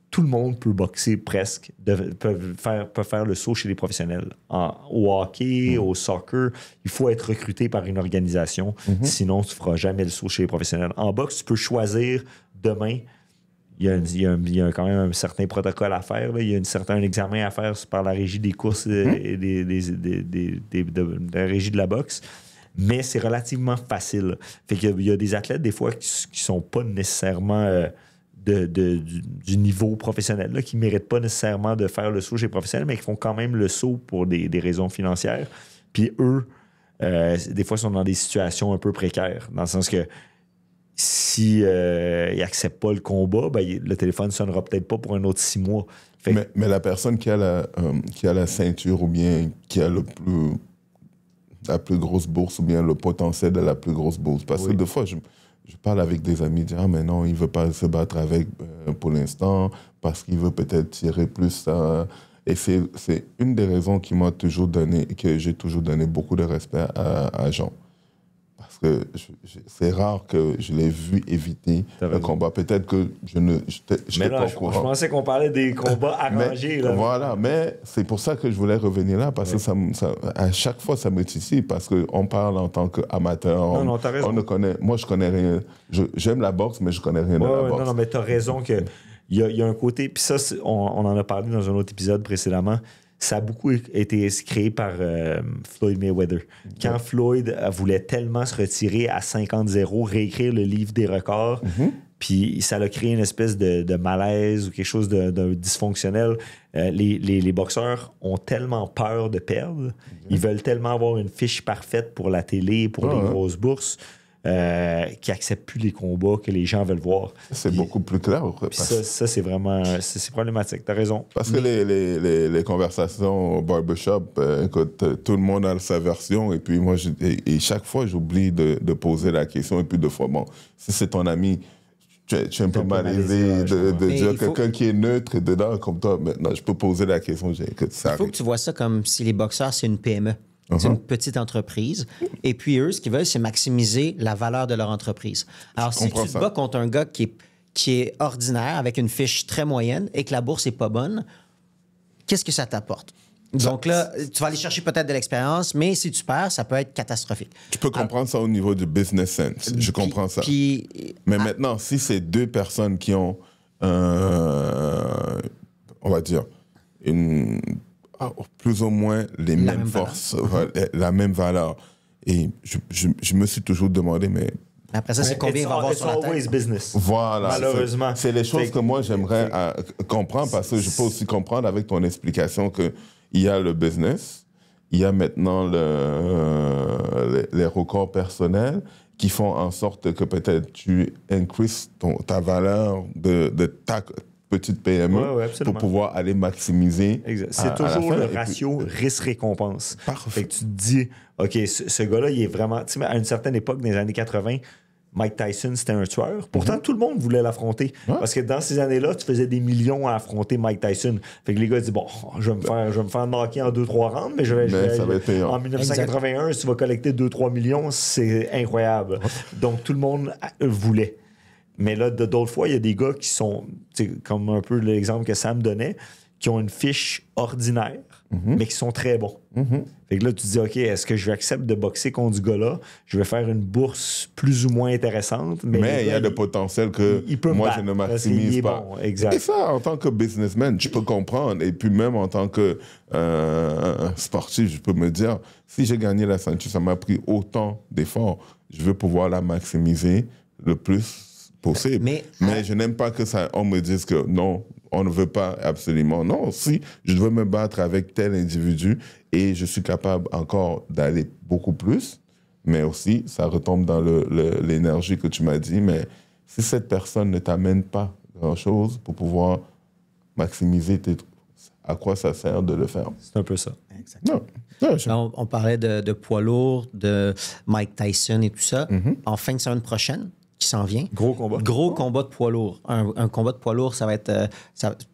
tout le monde peut boxer presque, peut faire le saut chez les professionnels. Au hockey, au soccer, il faut être recruté par une organisation. Sinon, tu ne feras jamais le saut chez les professionnels. En boxe, tu peux choisir demain. Il y a quand même un certain protocole à faire. Là. Il y a un examen à faire par la régie des courses et de la régie de la boxe. Mais c'est relativement facile. Fait qu'il y a des athlètes, des fois, qui ne sont pas nécessairement... du niveau professionnel, là, qui ne méritent pas nécessairement de faire le saut chez les professionnels, mais qui font quand même le saut pour des raisons financières. Puis eux, des fois, sont dans des situations un peu précaires, dans le sens que si ils n'acceptent pas le combat, le téléphone ne sonnera peut-être pas pour un autre 6 mois. Mais la personne qui a la ceinture ou bien qui a la plus grosse bourse ou bien le potentiel de la plus grosse bourse, parce que des fois, je parle avec des amis, ils disent « Ah, mais non, il ne veut pas se battre avec pour l'instant parce qu'il veut peut-être tirer plus. » Et c'est une des raisons qui m'a toujours donné, que j'ai toujours donné beaucoup de respect à Jean. Parce que c'est rare que je l'ai vu éviter le combat. Peut-être que je mais là, je pensais qu'on parlait des combats arrangés. Là. Voilà, mais c'est pour ça que je voulais revenir là, parce que à chaque fois, ça me titille, parce qu'on parle en tant qu'amateur. Non, t'as raison. Moi, je connais rien. J'aime la boxe, mais je connais rien de la boxe. Non, mais t'as raison que il y a un côté, puis ça, on en a parlé dans un autre épisode précédemment, ça a beaucoup été créé par Floyd Mayweather. Quand Floyd voulait tellement se retirer à 50-0, réécrire le livre des records, puis ça a créé une espèce de malaise ou quelque chose de dysfonctionnel. Les boxeurs ont tellement peur de perdre, ils veulent tellement avoir une fiche parfaite pour la télé, pour les grosses bourses, qui n'acceptent plus les combats que les gens veulent voir. C'est beaucoup plus clair. Ça, c'est vraiment c'est problématique. T'as raison. Parce que les conversations au barbershop, écoute, tout le monde a sa version. Et puis moi, et chaque fois, j'oublie de poser la question. Et puis deux fois, bon, si c'est ton ami, tu es un peu malaisé de dire quelqu'un qui est neutre et dedans, comme toi, maintenant, je peux poser la question. Il faut que tu vois ça comme si les boxeurs, c'est une PME. C'est une petite entreprise. Et puis, eux, ce qu'ils veulent, c'est maximiser la valeur de leur entreprise. Alors, si tu te bats contre un gars qui est ordinaire, avec une fiche très moyenne, et que la bourse n'est pas bonne, qu'est-ce que ça t'apporte? Donc là, tu vas aller chercher peut-être de l'expérience, mais si tu perds, ça peut être catastrophique. Tu peux comprendre ça au niveau du business sense. Je comprends ça. Mais maintenant, si c'est deux personnes qui ont, on va dire, plus ou moins les mêmes forces, la même valeur. Et je me suis toujours demandé, mais... Après ça, c'est combien il va avoir sur la tête? Business. Voilà. Malheureusement. C'est les choses que moi, j'aimerais comprendre, parce que je peux aussi comprendre avec ton explication qu'il y a le business, il y a maintenant les records personnels qui font en sorte que peut-être tu increases ta valeur de ta petite PME pour pouvoir aller maximiser. C'est toujours le ratio risque-récompense. Parfait. Fait que tu te dis, OK, ce gars-là, il est vraiment... Tu sais, à une certaine époque, dans les années 80, Mike Tyson, c'était un tueur. Pourtant, tout le monde voulait l'affronter. Parce que dans ces années-là, tu faisais des millions à affronter Mike Tyson. Fait que les gars disent, bon, je vais me faire knocker en 2-3 rounds, mais ça va être payant. En 1981, si tu vas collecter 2-3 millions, c'est incroyable. Donc, tout le monde voulait. Mais là, d'autres fois, il y a des gars qui sont, comme un peu l'exemple que Sam donnait, qui ont une fiche ordinaire, mais qui sont très bons. Fait que là, tu te dis, OK, est-ce que je vais accepter de boxer contre ce gars-là? Je vais faire une bourse plus ou moins intéressante. Mais il y a le potentiel que moi, je ne maximise pas. Bon, exact. Et ça, en tant que businessman, je peux comprendre. Et puis même en tant que sportif, je peux me dire, si j'ai gagné la ceinture, ça m'a pris autant d'efforts. Je veux pouvoir la maximiser le plus possible. Mais je n'aime pas que on me dise que non, on ne veut pas absolument. Non, si je veux me battre avec tel individu et je suis capable encore d'aller beaucoup plus, mais aussi, ça retombe dans l'énergie que tu m'as dit, mais si cette personne ne t'amène pas grand-chose pour pouvoir maximiser à quoi ça sert de le faire? C'est un peu ça. Exactement. Non, on parlait de poids lourd, de Mike Tyson et tout ça. En fin de semaine prochaine, qui s'en vient. Gros combat. Gros combat de poids lourd. Un combat de poids lourd, ça va être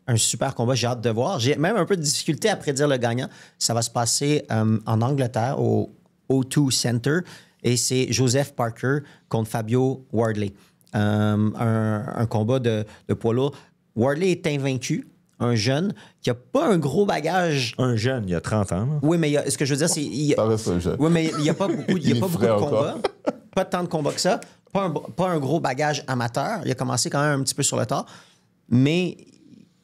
un super combat. J'ai hâte de voir. J'ai même un peu de difficulté à prédire le gagnant. Ça va se passer en Angleterre, au O2 Center. Et c'est Joseph Parker contre Fabio Wardley. Un combat de poids lourd. Wardley est invaincu. Un jeune qui n'a pas un gros bagage. Un jeune, il y a 30 ans. Là. Oui, mais ce que je veux dire, c'est... Ça reste un jeune. Oui, mais il n'y a pas beaucoup, de combats. Pas tant de combats que ça. Pas un gros bagage amateur. Il a commencé quand même un petit peu sur le tard. Mais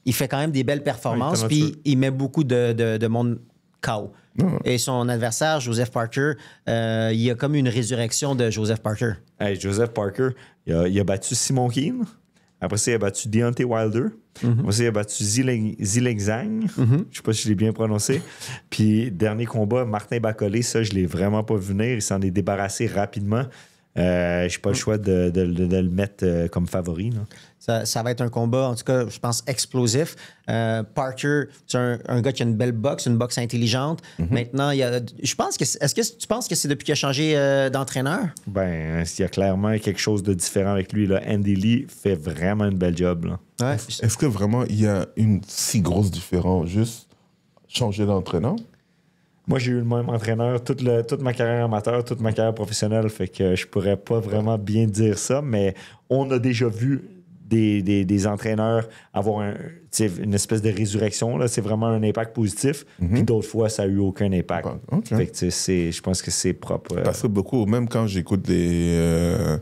il fait quand même des belles performances. Puis il met beaucoup de monde KO. Et son adversaire, Joseph Parker, il y a comme une résurrection de Joseph Parker. Hey, Joseph Parker, il a battu Simon Keane. Après ça, il a battu Deontay Wilder. Après ça, il a battu Zhilei Zhang. Je ne sais pas si je l'ai bien prononcé. Puis, dernier combat, Martin Bacolé, ça, je ne l'ai vraiment pas vu venir. Il s'en est débarrassé rapidement. J'ai pas le choix de le mettre comme favori. Là. Ça va être un combat, en tout cas, je pense, explosif. Parker, c'est un gars qui a une belle boxe, une boxe intelligente. Maintenant, je pense que... Est-ce que tu penses que c'est depuis qu'il a changé d'entraîneur? Ben, il y a clairement quelque chose de différent avec lui. Là. Andy Lee fait vraiment une belle job. Là. Ouais. Est-ce que vraiment il y a une si grosse différence juste changer d'entraîneur? Moi, j'ai eu le même entraîneur toute ma carrière amateur, toute ma carrière professionnelle, fait que je pourrais pas vraiment bien dire ça, mais on a déjà vu des entraîneurs avoir une espèce de résurrection. Là. C'est vraiment un impact positif, puis d'autres fois, ça n'a eu aucun impact. Okay. Fait que je pense que c'est propre. Parce que beaucoup, même quand j'écoute les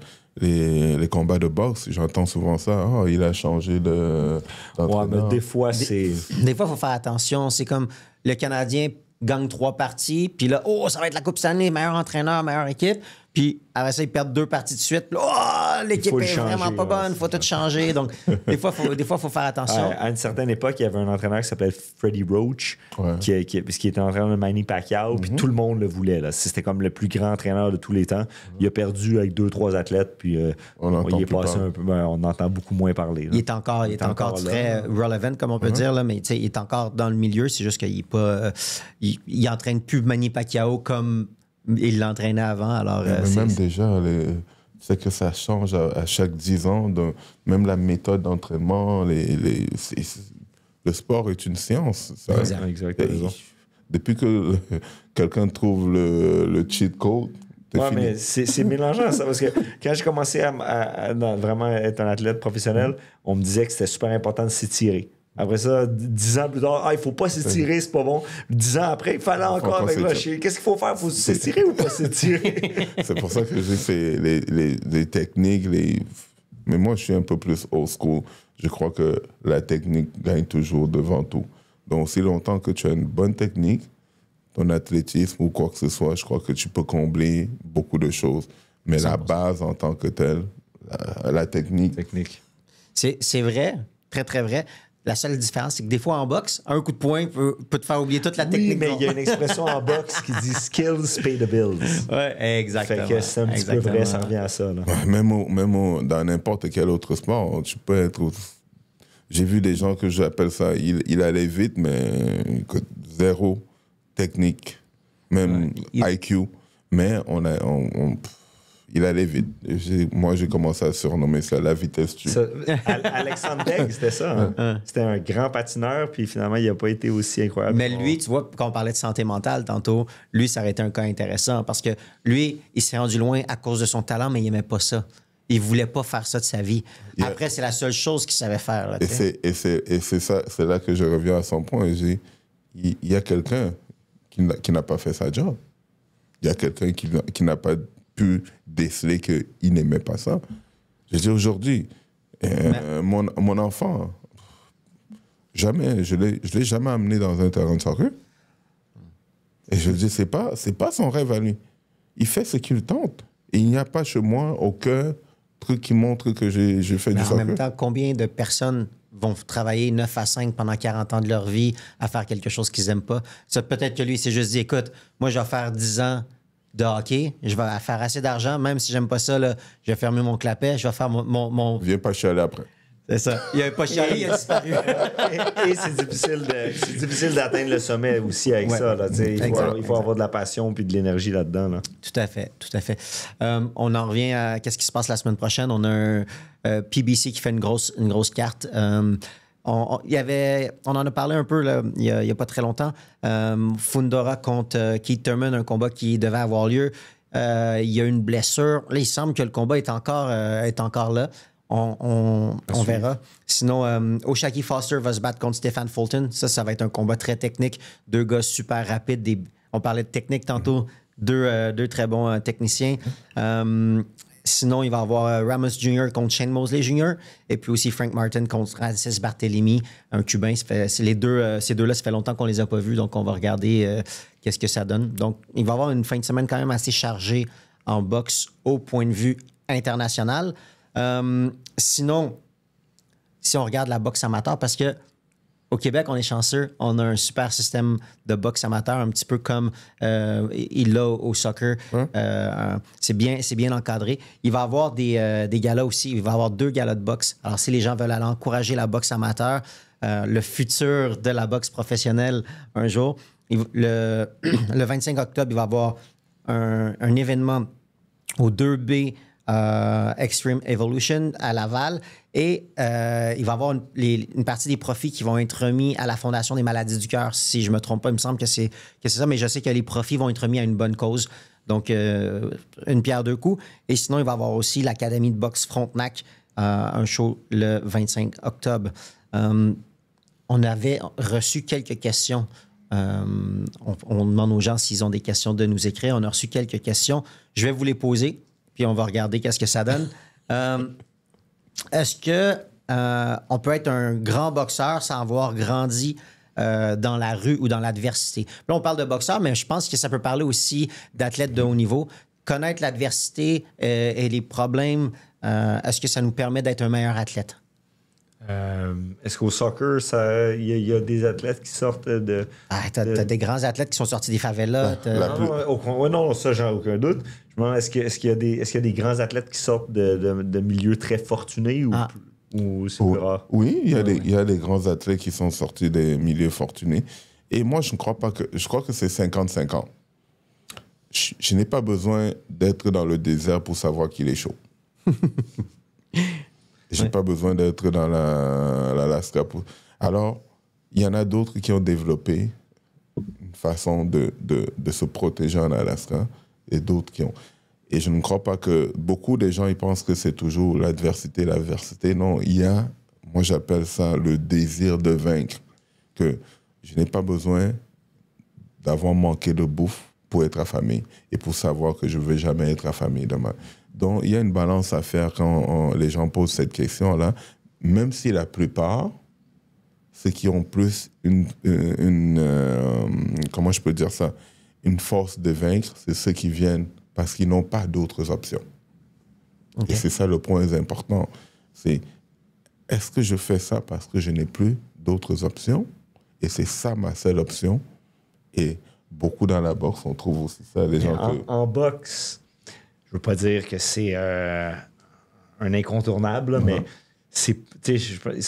combats de boxe, j'entends souvent ça. Oh, il a changé d'entraîneur. Ouais, mais des fois, c'est... Des fois, il faut faire attention. C'est comme le Canadien gagne 3 parties, puis là, ça va être la Coupe Stanley, meilleur entraîneur, meilleure équipe. Puis après ça, ils perdent 2 parties de suite. Puis là, l'équipe est vraiment pas bonne, il faut tout changer. Donc, des fois, il faut faire attention. À une certaine époque, il y avait un entraîneur qui s'appelait Freddie Roach, qui était entraîneur de Manny Pacquiao, puis tout le monde le voulait. Là. C'était comme le plus grand entraîneur de tous les temps. Il a perdu avec 2-3 athlètes, puis il est passé un peu. On entend beaucoup moins parler. Là. Il est encore très relevant, comme on peut dire, là, mais il est encore dans le milieu. C'est juste qu'il est pas. Il entraîne plus Manny Pacquiao comme il l'entraînait avant. Alors, même déjà, c'est que ça change à chaque 10 ans. Même la méthode d'entraînement, le sport est une science. Ça. Exactement. Depuis que quelqu'un trouve le cheat code, ouais, mais c'est mélangeant, ça, parce que quand j'ai commencé à vraiment être un athlète professionnel, on me disait que c'était super important de s'étirer. Après ça, 10 ans plus tard, il faut pas s'étirer, c'est pas bon. 10 ans après, il fallait encore avec Rocher. Qu'est-ce qu'il faut faire? Faut s'étirer ou pas s'étirer? C'est pour ça que j'ai fait les techniques. Mais moi, je suis un peu plus old school. Je crois que la technique gagne toujours devant tout. Donc, aussi longtemps que tu as une bonne technique, ton athlétisme ou quoi que ce soit, je crois que tu peux combler beaucoup de choses. Mais 100%. La base en tant que telle, la technique. C'est vrai, très, très vrai. La seule différence, c'est que des fois, en boxe, un coup de poing peut te faire oublier toute la technique. Oui, mais il y a une expression en boxe qui dit « skills pay the bills ». Oui, exactement. Fait que c'est un petit peu vrai, ça revient à ça. Là. Même dans n'importe quel autre sport, tu peux être... J'ai vu des gens que j'appelle ça, il allait vite, mais zéro technique, même IQ. Mais il allait vite. Moi, j'ai commencé à surnommer ça la vitesse tue. Alexandre Daigle, c'était ça. Hein? C'était un grand patineur, puis finalement, il n'a pas été aussi incroyable. Mais lui, tu vois, quand on parlait de santé mentale tantôt, lui, ça aurait été un cas intéressant parce que lui, il s'est rendu loin à cause de son talent, mais il n'aimait pas ça. Il ne voulait pas faire ça de sa vie. Après, c'est la seule chose qu'il savait faire. Là, et c'est ça, c'est là que je reviens à son point. Il y a quelqu'un qui n'a pas fait sa job. Il y a quelqu'un qui n'a pas pu déceler qu'il n'aimait pas ça. Je dis aujourd'hui, mon enfant, jamais, je l'ai jamais amené dans un terrain de soccer. Et je dis, c'est pas son rêve à lui. Il fait ce qu'il tente. Et il n'y a pas chez moi aucun truc qui montre que j'ai fait du soccer. En même temps, combien de personnes vont travailler 9 à 5 pendant 40 ans de leur vie à faire quelque chose qu'ils n'aiment pas? Ça, peut-être que lui, il s'est juste dit, écoute, moi, je vais faire 10 ans de hockey, je vais faire assez d'argent, même si j'aime pas ça, là, je vais fermer mon clapet, je vais faire mon... Viens pas chialer après. C'est ça. Il n'avait pas chialé, il a disparu. Et c'est difficile d'atteindre le sommet aussi avec ça. Là, il faut avoir de la passion puis de l'énergie là-dedans. Là. Tout à fait, tout à fait. On en revient à qu'est-ce qui se passe la semaine prochaine. On a un PBC qui fait une grosse carte. On en a parlé un peu là, il y a pas très longtemps. Fundora contre Keith Thurman, un combat qui devait avoir lieu. Il y a une blessure. Là, il semble que le combat est encore là. On verra. Sinon, O'Shaquie Foster va se battre contre Stephen Fulton. Ça va être un combat très technique. 2 gars super rapides. On parlait de technique tantôt. 2 très bons techniciens. Sinon, il va y avoir Ramos Jr. contre Shane Mosley Jr. Et puis aussi Frank Martin contre Francis Barthélemy, un Cubain. Ces deux-là, ça fait longtemps qu'on les a pas vus. Donc, on va regarder qu'est-ce que ça donne. Donc, il va y avoir une fin de semaine quand même assez chargée en boxe au point de vue international. Sinon, si on regarde la boxe amateur, parce que Au Québec, on est chanceux. On a un super système de boxe amateur, un petit peu comme il l'a au soccer. C'est bien encadré. Il va y avoir des galas aussi. Il va y avoir 2 galas de boxe. Alors, si les gens veulent aller encourager la boxe amateur, le futur de la boxe professionnelle un jour, le 25 octobre, il va y avoir un événement au 2B Extreme Evolution à Laval et il va y avoir une partie des profits qui vont être remis à la Fondation des maladies du cœur. Si je ne me trompe pas, il me semble que c'est ça, mais je sais que les profits vont être remis à une bonne cause. Donc, une pierre deux coups. Et sinon, il va y avoir aussi l'Académie de boxe Frontenac, un show le 25 octobre. On avait reçu quelques questions. On demande aux gens s'ils ont des questions de nous écrire. On a reçu quelques questions. Je vais vous les poser, puis on va regarder qu'est-ce que ça donne. Est-ce que on peut être un grand boxeur sans avoir grandi dans la rue ou dans l'adversité? Là, on parle de boxeur, mais je pense que ça peut parler aussi d'athlètes de haut niveau. Connaître l'adversité et les problèmes, est-ce que ça nous permet d'être un meilleur athlète? Est-ce qu'au soccer, il y a des athlètes qui sortent de... T'as des grands athlètes qui sont sortis des favelas. Non, ça, j'en ai aucun doute. Je me demande, est-ce qu'il y a des grands athlètes qui sortent de milieux très fortunés ou c'est plus rare? Oui, il y a des grands athlètes qui sont sortis des milieux fortunés. Et moi, je ne crois pas que... Je crois que c'est 50-50. Je n'ai pas besoin d'être dans le désert pour savoir qu'il est chaud. Je n'ai pas besoin d'être dans l'Alaska. Alors, il y en a d'autres qui ont développé une façon de se protéger en Alaska et d'autres qui ont... Et je ne crois pas que beaucoup de gens ils pensent que c'est toujours l'adversité. Non, il y a, moi j'appelle ça le désir de vaincre. Que je n'ai pas besoin d'avoir manqué de bouffe pour être affamé et pour savoir que je ne vais jamais être affamé demain. Donc, il y a une balance à faire quand les gens posent cette question-là, même si la plupart, ceux qui ont plus comment je peux dire ça, une force de vaincre, c'est ceux qui viennent parce qu'ils n'ont pas d'autres options. Okay. Et c'est ça le point important. C'est, est-ce que je fais ça parce que je n'ai plus d'autres options? Et c'est ça ma seule option. Et beaucoup dans la boxe, on trouve aussi ça. Les gens en boxe... Je veux pas dire que c'est un incontournable, mais c'est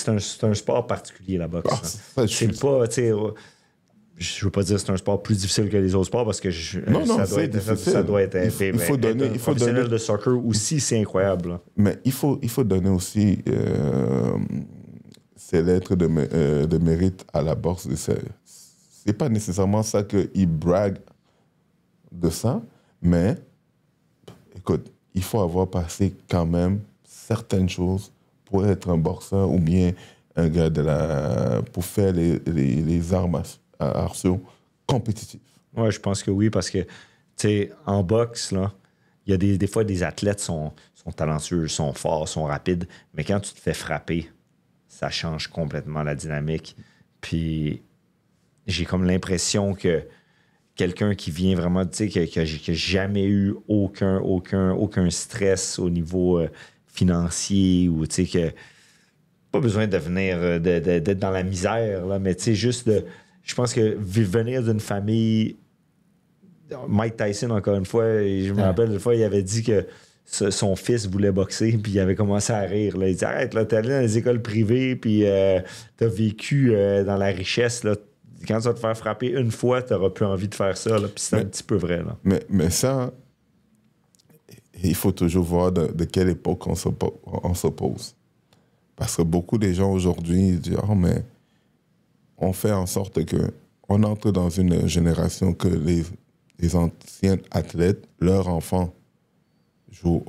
un sport particulier, la boxe. C'est pas, je veux pas dire que c'est un sport plus difficile que les autres sports parce que ça doit être il faut donner, professionnel de soccer aussi, c'est incroyable. Là. Mais il faut donner aussi ces lettres de mérite à la boxe. C'est pas nécessairement ça qu'ils braguent de ça, mais écoute, il faut avoir passé quand même certaines choses pour être un boxeur ou bien un gars pour faire les armes martiaux compétitifs. Oui, je pense que oui, parce que, tu sais, en boxe, là, il y a des fois, des athlètes sont talentueux, sont forts, sont rapides, mais quand tu te fais frapper, ça change complètement la dynamique. Puis, j'ai comme l'impression que quelqu'un qui vient vraiment, tu sais, qui n'a jamais eu aucun stress au niveau financier ou, tu sais, que pas besoin de venir, d'être dans la misère, là, mais tu sais, juste de... Je pense que venir d'une famille... Mike Tyson, encore une fois, je me rappelle, une fois, il avait dit que son fils voulait boxer, puis il avait commencé à rire. Là. Il dit, arrête, là, t'es allé dans les écoles privées, puis t'as vécu dans la richesse, là. Quand tu vas te faire frapper une fois, tu n'auras plus envie de faire ça. Puis c'est un petit peu vrai. Là. Mais ça, il faut toujours voir de quelle époque on s'oppose. Parce que beaucoup de gens aujourd'hui disent « Oh, mais on fait en sorte qu'on entre dans une génération que les anciens athlètes, leurs enfants, jouent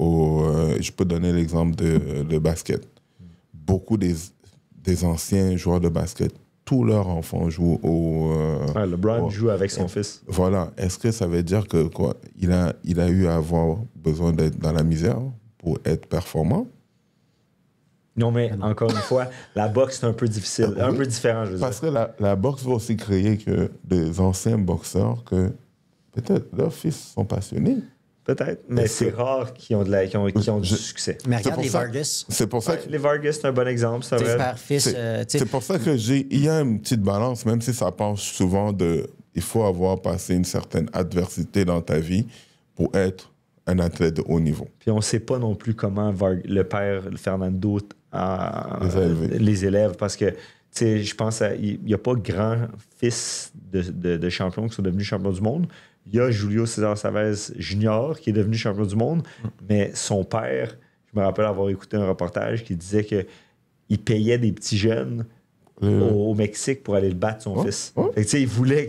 je peux donner l'exemple de basket. Beaucoup des anciens joueurs de basket, tous leurs enfants jouent LeBron joue avec son fils. Voilà. Est-ce que ça veut dire que quoi, il a eu à avoir besoin d'être dans la misère pour être performant? Non, mais encore une fois, la boxe, c'est un peu difficile, un peu différent, je veux dire. Parce que la boxe va aussi créer que des anciens boxeurs que peut-être leurs fils sont passionnés. Peut-être, mais c'est rare qui ont du succès. Mais C'est regarde pour les ça- Vargas. C'est pour ça Ouais, que les Vargas, c'est un bon exemple, c'est Tes vrai. père-fils. c'est pour ça que il y a une petite balance, même si ça penche souvent de. Il faut avoir passé une certaine adversité dans ta vie pour être un athlète de haut niveau. Puis on sait pas non plus comment le père Fernando Les a élevés. élève, parce que, tu sais, je pense il n'y a pas grand fils de champions qui sont devenus champions du monde. Il y a Julio César Chavez Jr. qui est devenu champion du monde, mais son père, je me rappelle avoir écouté un reportage qui disait qu'il payait des petits jeunes au Mexique pour aller le battre, son fils. ouais. Fait que, tu sais, il voulait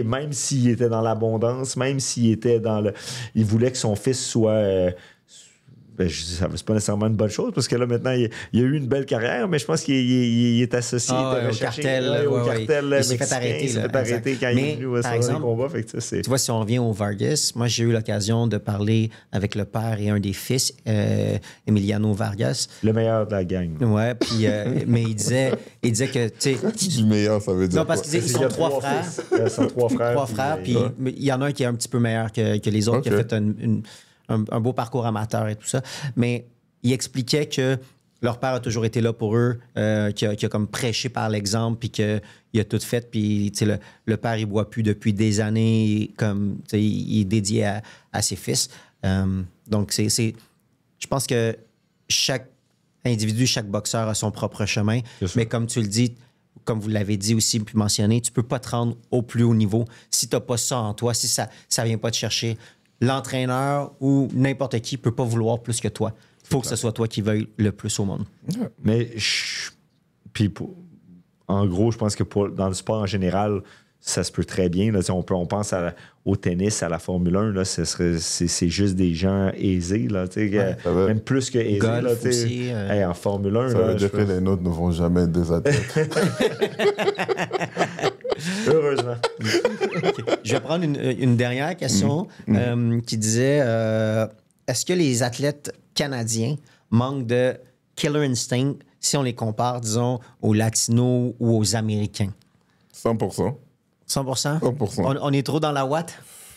même s'il était dans l'abondance, même s'il était dans le... Il voulait que son fils soit... je dis, c'est pas nécessairement une bonne chose, parce que là, maintenant, il a eu une belle carrière, mais je pense qu'il est associé au recherché, cartel. au cartel Il s'est fait mexicain. arrêter. Il s'est là, fait arrêter exact. quand il Mais, est venu par sur les exemple, combats. Fait que, tu sais, c'est tu vois, si on revient au Vargas, moi, j'ai eu l'occasion de parler avec le père et un des fils, Emiliano Vargas. le meilleur de la gang. Ouais, puis, mais il disait que, tu sais... Tu dis meilleur, ça veut dire Non, parce quoi? qu'ils Il y sont a trois frères. fils. Ils sont trois frères. Trois frères, puis mais il y en a un qui est un petit peu meilleur que les autres, qui a Ok. fait un beau parcours amateur et tout ça. Mais il expliquait que leur père a toujours été là pour eux, qui a comme prêché par l'exemple, puis qu'il a tout fait. Puis tu sais, le père, il boit plus depuis des années, comme tu sais, il est dédié à ses fils. Donc, je pense que chaque individu, chaque boxeur a son propre chemin. Mais comme tu le dis, comme vous l'avez dit aussi puis mentionné, tu peux pas te rendre au plus haut niveau si tu n'as pas ça en toi, si ça vient pas te chercher. L'entraîneur ou n'importe qui peut pas vouloir plus que toi. Il faut que ce soit toi qui veuille le plus au monde. Mais, puis en gros, je pense que dans le sport en général, ça se peut très bien. Là, on pense au tennis, à la Formule 1, là, c'est juste des gens aisés. Là, même plus que aisés. Golf là, aussi, en Formule 1, Ça là, veut dire que les nôtres ne vont jamais être des athlètes. heureusement. Je vais prendre une dernière question qui disait est-ce que les athlètes canadiens manquent de killer instinct si on les compare, disons, aux Latinos ou aux Américains? 100%. 100%? 100%. On est trop dans la ouate?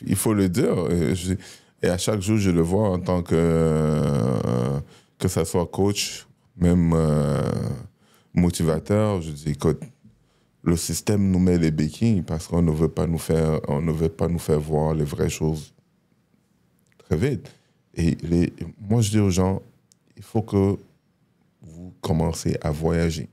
Il faut le dire. Et à chaque jour, je le vois en tant que ça soit coach, même motivateur. Je dis, écoute, le système nous met les béquilles parce qu'on ne veut pas nous faire voir les vraies choses très vite. Et moi, je dis aux gens, il faut que vous commencez à voyager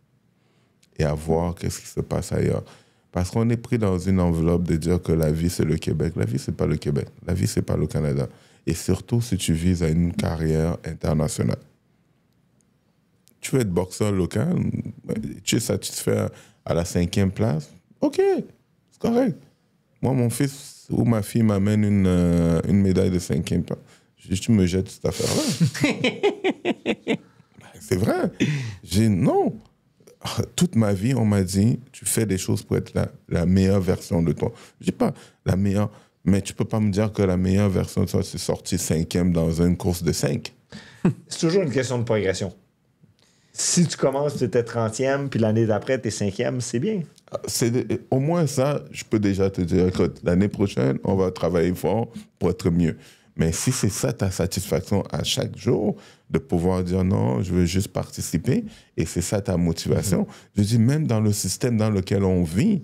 et à voir qu'est-ce qui se passe ailleurs. Parce qu'on est pris dans une enveloppe de dire que la vie, c'est le Québec. La vie, c'est pas le Québec. La vie, c'est pas le Canada. Et surtout, si tu vises à une carrière internationale. Tu veux être boxeur local, tu es satisfait à la 5e place, OK, c'est correct. Moi, mon fils ou ma fille m'amène une médaille de 5e place. Je dis, tu me jettes cette affaire-là. C'est vrai. J'ai dit, non. Toute ma vie, on m'a dit, tu fais des choses pour être la meilleure version de toi. Je dis pas la meilleure, mais tu peux pas me dire que la meilleure version de toi, c'est sorti 5e dans une course de 5. C'est toujours une question de progression. Si tu commences, tu étais 30e, puis l'année d'après, tu es 5e, c'est bien. Au moins ça, je peux déjà te dire, écoute, l'année prochaine, on va travailler fort pour être mieux. Mais si c'est ça ta satisfaction à chaque jour, de pouvoir dire non, je veux juste participer, et c'est ça ta motivation, je dis même dans le système dans lequel on vit,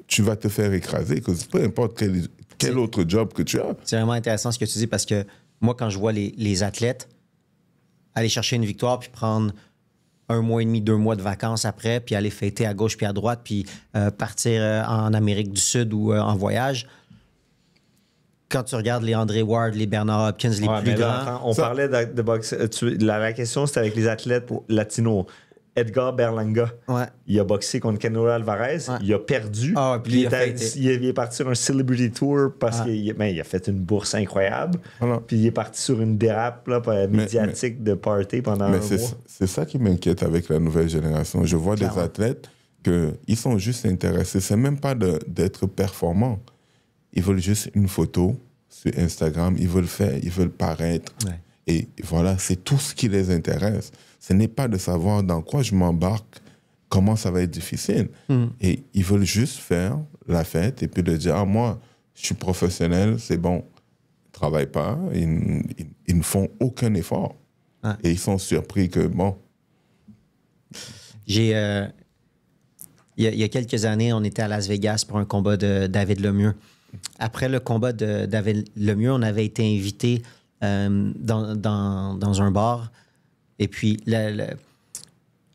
tu vas te faire écraser, que peu importe quel autre job que tu as. C'est vraiment intéressant ce que tu dis parce que moi, quand je vois les athlètes aller chercher une victoire puis prendre 1 mois et demi, 2 mois de vacances après, puis aller fêter à gauche puis à droite, puis partir en Amérique du Sud ou en voyage. Quand tu regardes les André Ward, les Bernard Hopkins, les plus mais grands... là, attends, on parlait de boxe. La question, c'était avec les athlètes latinos. Edgar Berlanga, Ouais. il a boxé contre Canelo Alvarez, Ouais. il a perdu. Ah, puis il a fêté. il est parti sur un Celebrity Tour parce qu'il a fait une bourse incroyable. Voilà. Puis il est parti sur une dérape là, médiatique de party pendant Mais un mois. c'est ça qui m'inquiète avec la nouvelle génération. Je vois Clairement. des athlètes qu'ils sont juste intéressés. C'est même pas d'être performants. Ils veulent juste une photo sur Instagram. Ils veulent paraître. Ouais. Et voilà, c'est tout ce qui les intéresse. Ce n'est pas de savoir dans quoi je m'embarque, comment ça va être difficile. Et ils veulent juste faire la fête et puis de dire, ah, moi, je suis professionnel, c'est bon. travaillent pas, ils ne font aucun effort. Ah. Et ils sont surpris que, bon, Il y a quelques années, on était à Las Vegas pour un combat de David Lemieux. Après le combat de David Lemieux, on avait été invité dans un bar. Et puis,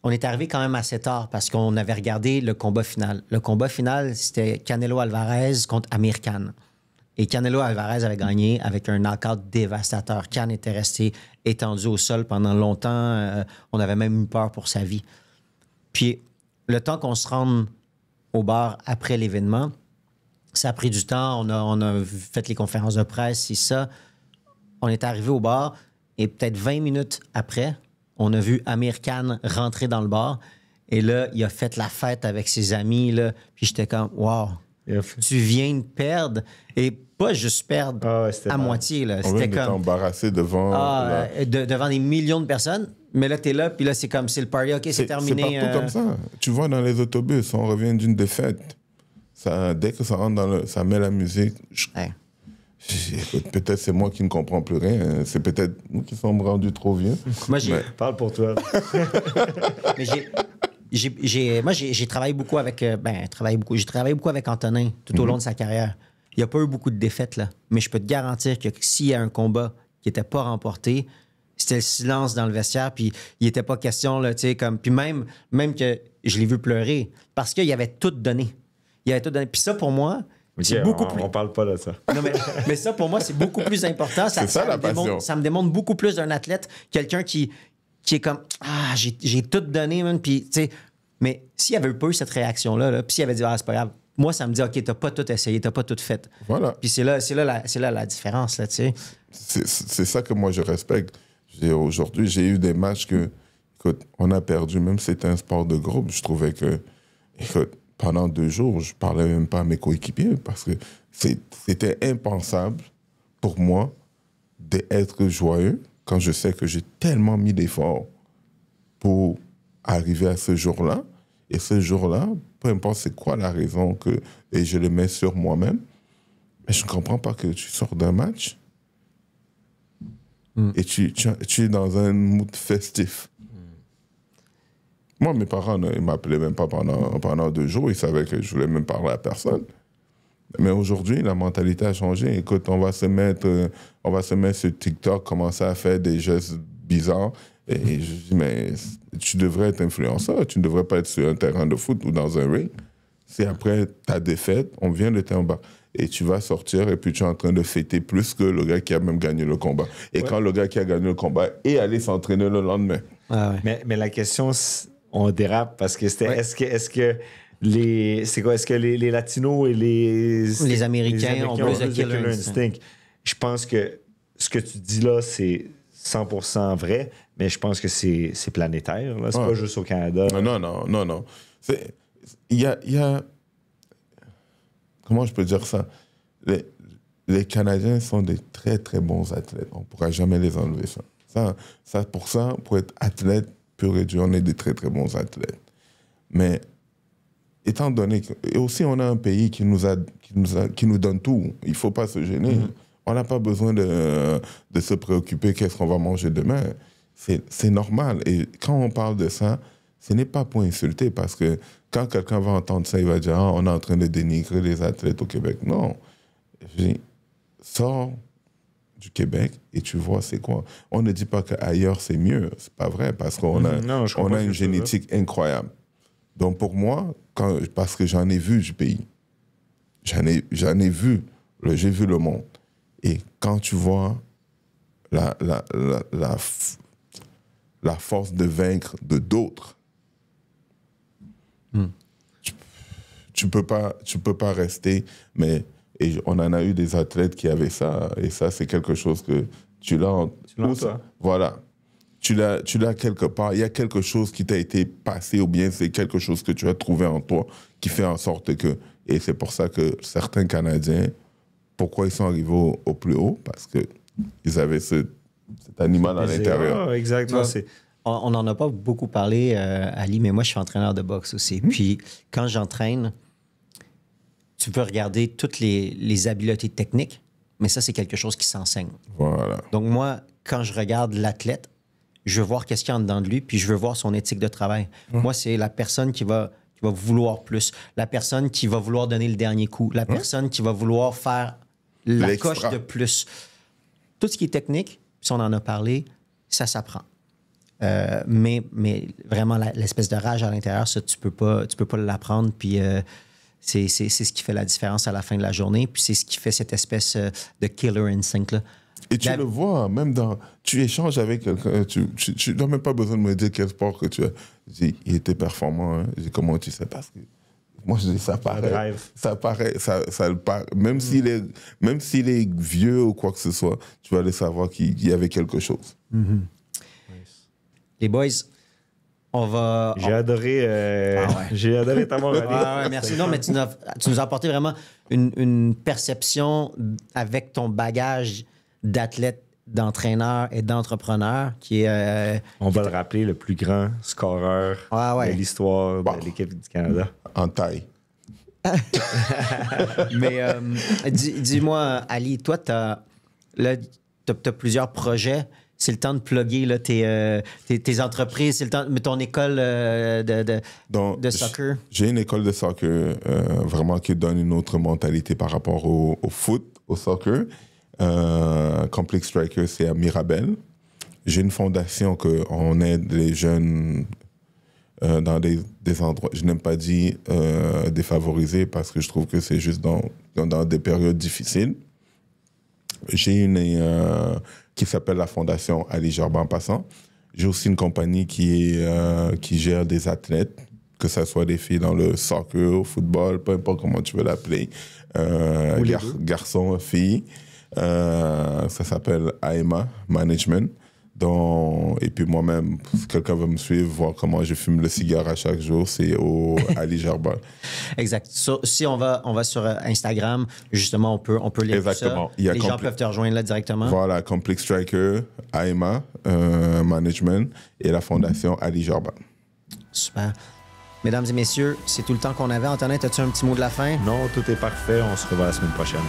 on est arrivé quand même assez tard parce qu'on avait regardé le combat final. Le combat final, c'était Canelo Alvarez contre Amir Khan. Et Canelo Alvarez avait gagné avec un knockout dévastateur. Khan était resté étendu au sol pendant longtemps. On avait même eu peur pour sa vie. Puis, le temps qu'on se rende au bar après l'événement, ça a pris du temps. On a fait les conférences de presse et ça. On est arrivé au bar et peut-être 20 minutes après, on a vu Amir Khan rentrer dans le bar. Et là, il a fait la fête avec ses amis. Là, puis j'étais comme, wow, tu viens de perdre. Et pas juste perdre à moitié. Là. on vient C'était d'être comme embarrassé devant... devant des millions de personnes. Mais là, t'es là, puis là, c'est comme, c'est le party. OK, c'est terminé. C'est partout comme ça. Tu vois, dans les autobus, on revient d'une défaite. Ça, dès que ça rentre ça met la musique. Ouais. Écoute, peut-être c'est moi qui ne comprends plus rien. C'est peut-être nous qui sommes rendus trop vieux. Moi, Parle pour toi. mais j'ai travaillé beaucoup avec... J'ai travaillé beaucoup avec Antonin tout au long de sa carrière. Il n'y a pas eu beaucoup de défaites, là. Mais je peux te garantir que s'il y a un combat qui n'était pas remporté, c'était le silence dans le vestiaire, puis il n'était pas question, là, tu sais, comme... Puis même que je l'ai vu pleurer, parce qu'il avait tout donné. Il avait tout donné. Puis ça, pour moi, c'est beaucoup plus... On parle pas de ça. Non, mais ça, pour moi, c'est beaucoup plus important. C'est ça, la passion. Ça me démontre beaucoup plus d'un athlète, quelqu'un qui est comme « Ah, j'ai tout donné, man. » Puis, tu sais, mais s'il avait pas eu cette réaction-là, puis s'il avait dit « Ah, c'est pas grave. » Moi, ça me dit « OK, t'as pas tout essayé, t'as pas tout fait. » Voilà. Puis c'est là la différence, là, tu sais. C'est ça que moi, je respecte. Aujourd'hui, j'ai eu des matchs que, écoute, on a perdu, même si c'était un sport de groupe, je trouvais que, écoute, pendant 2 jours, je parlais même pas à mes coéquipiers parce que c'était impensable pour moi d'être joyeux quand je sais que j'ai tellement mis d'efforts pour arriver à ce jour-là. Et ce jour-là, peu importe c'est quoi la raison et je le mets sur moi-même, mais je ne comprends pas que tu sors d'un match et tu es dans un mood festif. Moi, mes parents ne m'appelaient même pas pendant 2 jours. Ils savaient que je voulais même parler à personne. Mais aujourd'hui, la mentalité a changé. Écoute, on va se mettre sur TikTok, commencer à faire des gestes bizarres. Et je dis, mais tu devrais être influenceur. Tu ne devrais pas être sur un terrain de foot ou dans un ring. C'est après ta défaite, on vient de t'embarquer. Et tu vas sortir et puis tu es en train de fêter plus que le gars qui a même gagné le combat. Et quand le gars qui a gagné le combat est allé s'entraîner le lendemain. Ah ouais. Mais la question, on dérape parce que c'était est-ce que les Latinos et les Américains ont plus de killer instinct. Je pense que ce que tu dis là, c'est 100% vrai, mais je pense que c'est planétaire. Là. C'est pas juste au Canada. Non. Il y a... Comment je peux dire ça? Les Canadiens sont des très, très bons athlètes. On ne pourra jamais les enlever, ça. Pour être athlète pur et dur, on est des très, très bons athlètes. Mais étant donné que... Et aussi, on a un pays qui nous donne tout. Il ne faut pas se gêner. On n'a pas besoin de se préoccuper qu'est-ce qu'on va manger demain. C'est normal. Et quand on parle de ça, ce n'est pas pour insulter, parce que quand quelqu'un va entendre ça, il va dire « Ah, on est en train de dénigrer les athlètes au Québec. » Non. Je dis, sors du Québec et tu vois c'est quoi. On ne dit pas qu'ailleurs c'est mieux. C'est pas vrai, parce qu'on a une génétique incroyable. Donc pour moi, parce que j'en ai vu du pays, j'ai vu le monde. Et quand tu vois la force de vaincre de d'autres, tu peux pas rester. Et on en a eu des athlètes qui avaient ça. Et ça, c'est quelque chose que tu l'as. Voilà. Tu l'as quelque part. Il y a quelque chose qui t'a été passé, ou bien c'est quelque chose que tu as trouvé en toi qui fait en sorte que... Et c'est pour ça que certains Canadiens, pourquoi ils sont arrivés au plus haut? Parce qu'ils avaient cet animal à l'intérieur. Exactement. On n'en a pas beaucoup parlé, Ali, mais moi, je suis entraîneur de boxe aussi. Puis, quand j'entraîne, tu peux regarder toutes les habiletés techniques, mais ça, c'est quelque chose qui s'enseigne. Voilà. Donc, moi, quand je regarde l'athlète, je veux voir qu'est-ce qu'il y a en dedans de lui, puis je veux voir son éthique de travail. Moi, c'est la personne qui va vouloir plus, la personne qui va vouloir donner le dernier coup, la personne qui va vouloir faire la L'extra. coche de plus. Tout ce qui est technique, si on en a parlé, ça s'apprend. Mais vraiment, l'espèce de rage à l'intérieur, ça, tu peux pas l'apprendre, puis c'est ce qui fait la différence à la fin de la journée, puis c'est ce qui fait cette espèce de killer instinct-là. Et tu le vois, même tu échanges avec quelqu'un, tu n'as même pas besoin de me dire quel sport que tu as. Je dis, il était performant. Hein. Je dis, comment tu sais? Parce que moi, je dis, ça paraît. Même s'il est vieux ou quoi que ce soit, tu vas aller savoir qu'il y avait quelque chose. Mm-hmm. Les boys, on va... J'ai adoré, j'ai adoré t'avoir allé. Ouais, merci. Non, mais tu nous as apporté vraiment une perception avec ton bagage d'athlète, d'entraîneur et d'entrepreneur qui est... On va le rappeler, le plus grand scoreur de l'histoire de l'équipe du Canada. En taille. Mais dis-moi, Ali, toi, tu as plusieurs projets. C'est le temps de plugger là, tes entreprises, c'est le temps, mais ton école de soccer. J'ai une école de soccer vraiment qui donne une autre mentalité par rapport au foot, au soccer. Complex Striker, c'est à Mirabel. J'ai une fondation qu'on aide les jeunes dans des endroits, je n'aime pas dire défavorisés parce que je trouve que c'est juste dans des périodes difficiles. J'ai une qui s'appelle la Fondation Ali Jarba en passant. J'ai aussi une compagnie qui gère des athlètes, que ce soit des filles dans le soccer, au football, peu importe comment tu veux l'appeler, garçons, filles. Ça s'appelle AEMA Management. Et puis moi-même, si quelqu'un veut me suivre, voir comment je fume le cigare à chaque jour, c'est au Ali Jarba. Exact. Si on va sur Instagram, justement, on peut lire Exactement. tout ça. Les gens peuvent te rejoindre là directement. Voilà, Complex Striker, AEMA Management et la fondation Ali Jarba. Super. Mesdames et messieurs, c'est tout le temps qu'on avait. Antonin, as-tu un petit mot de la fin? Non, tout est parfait. On se revoit la semaine prochaine.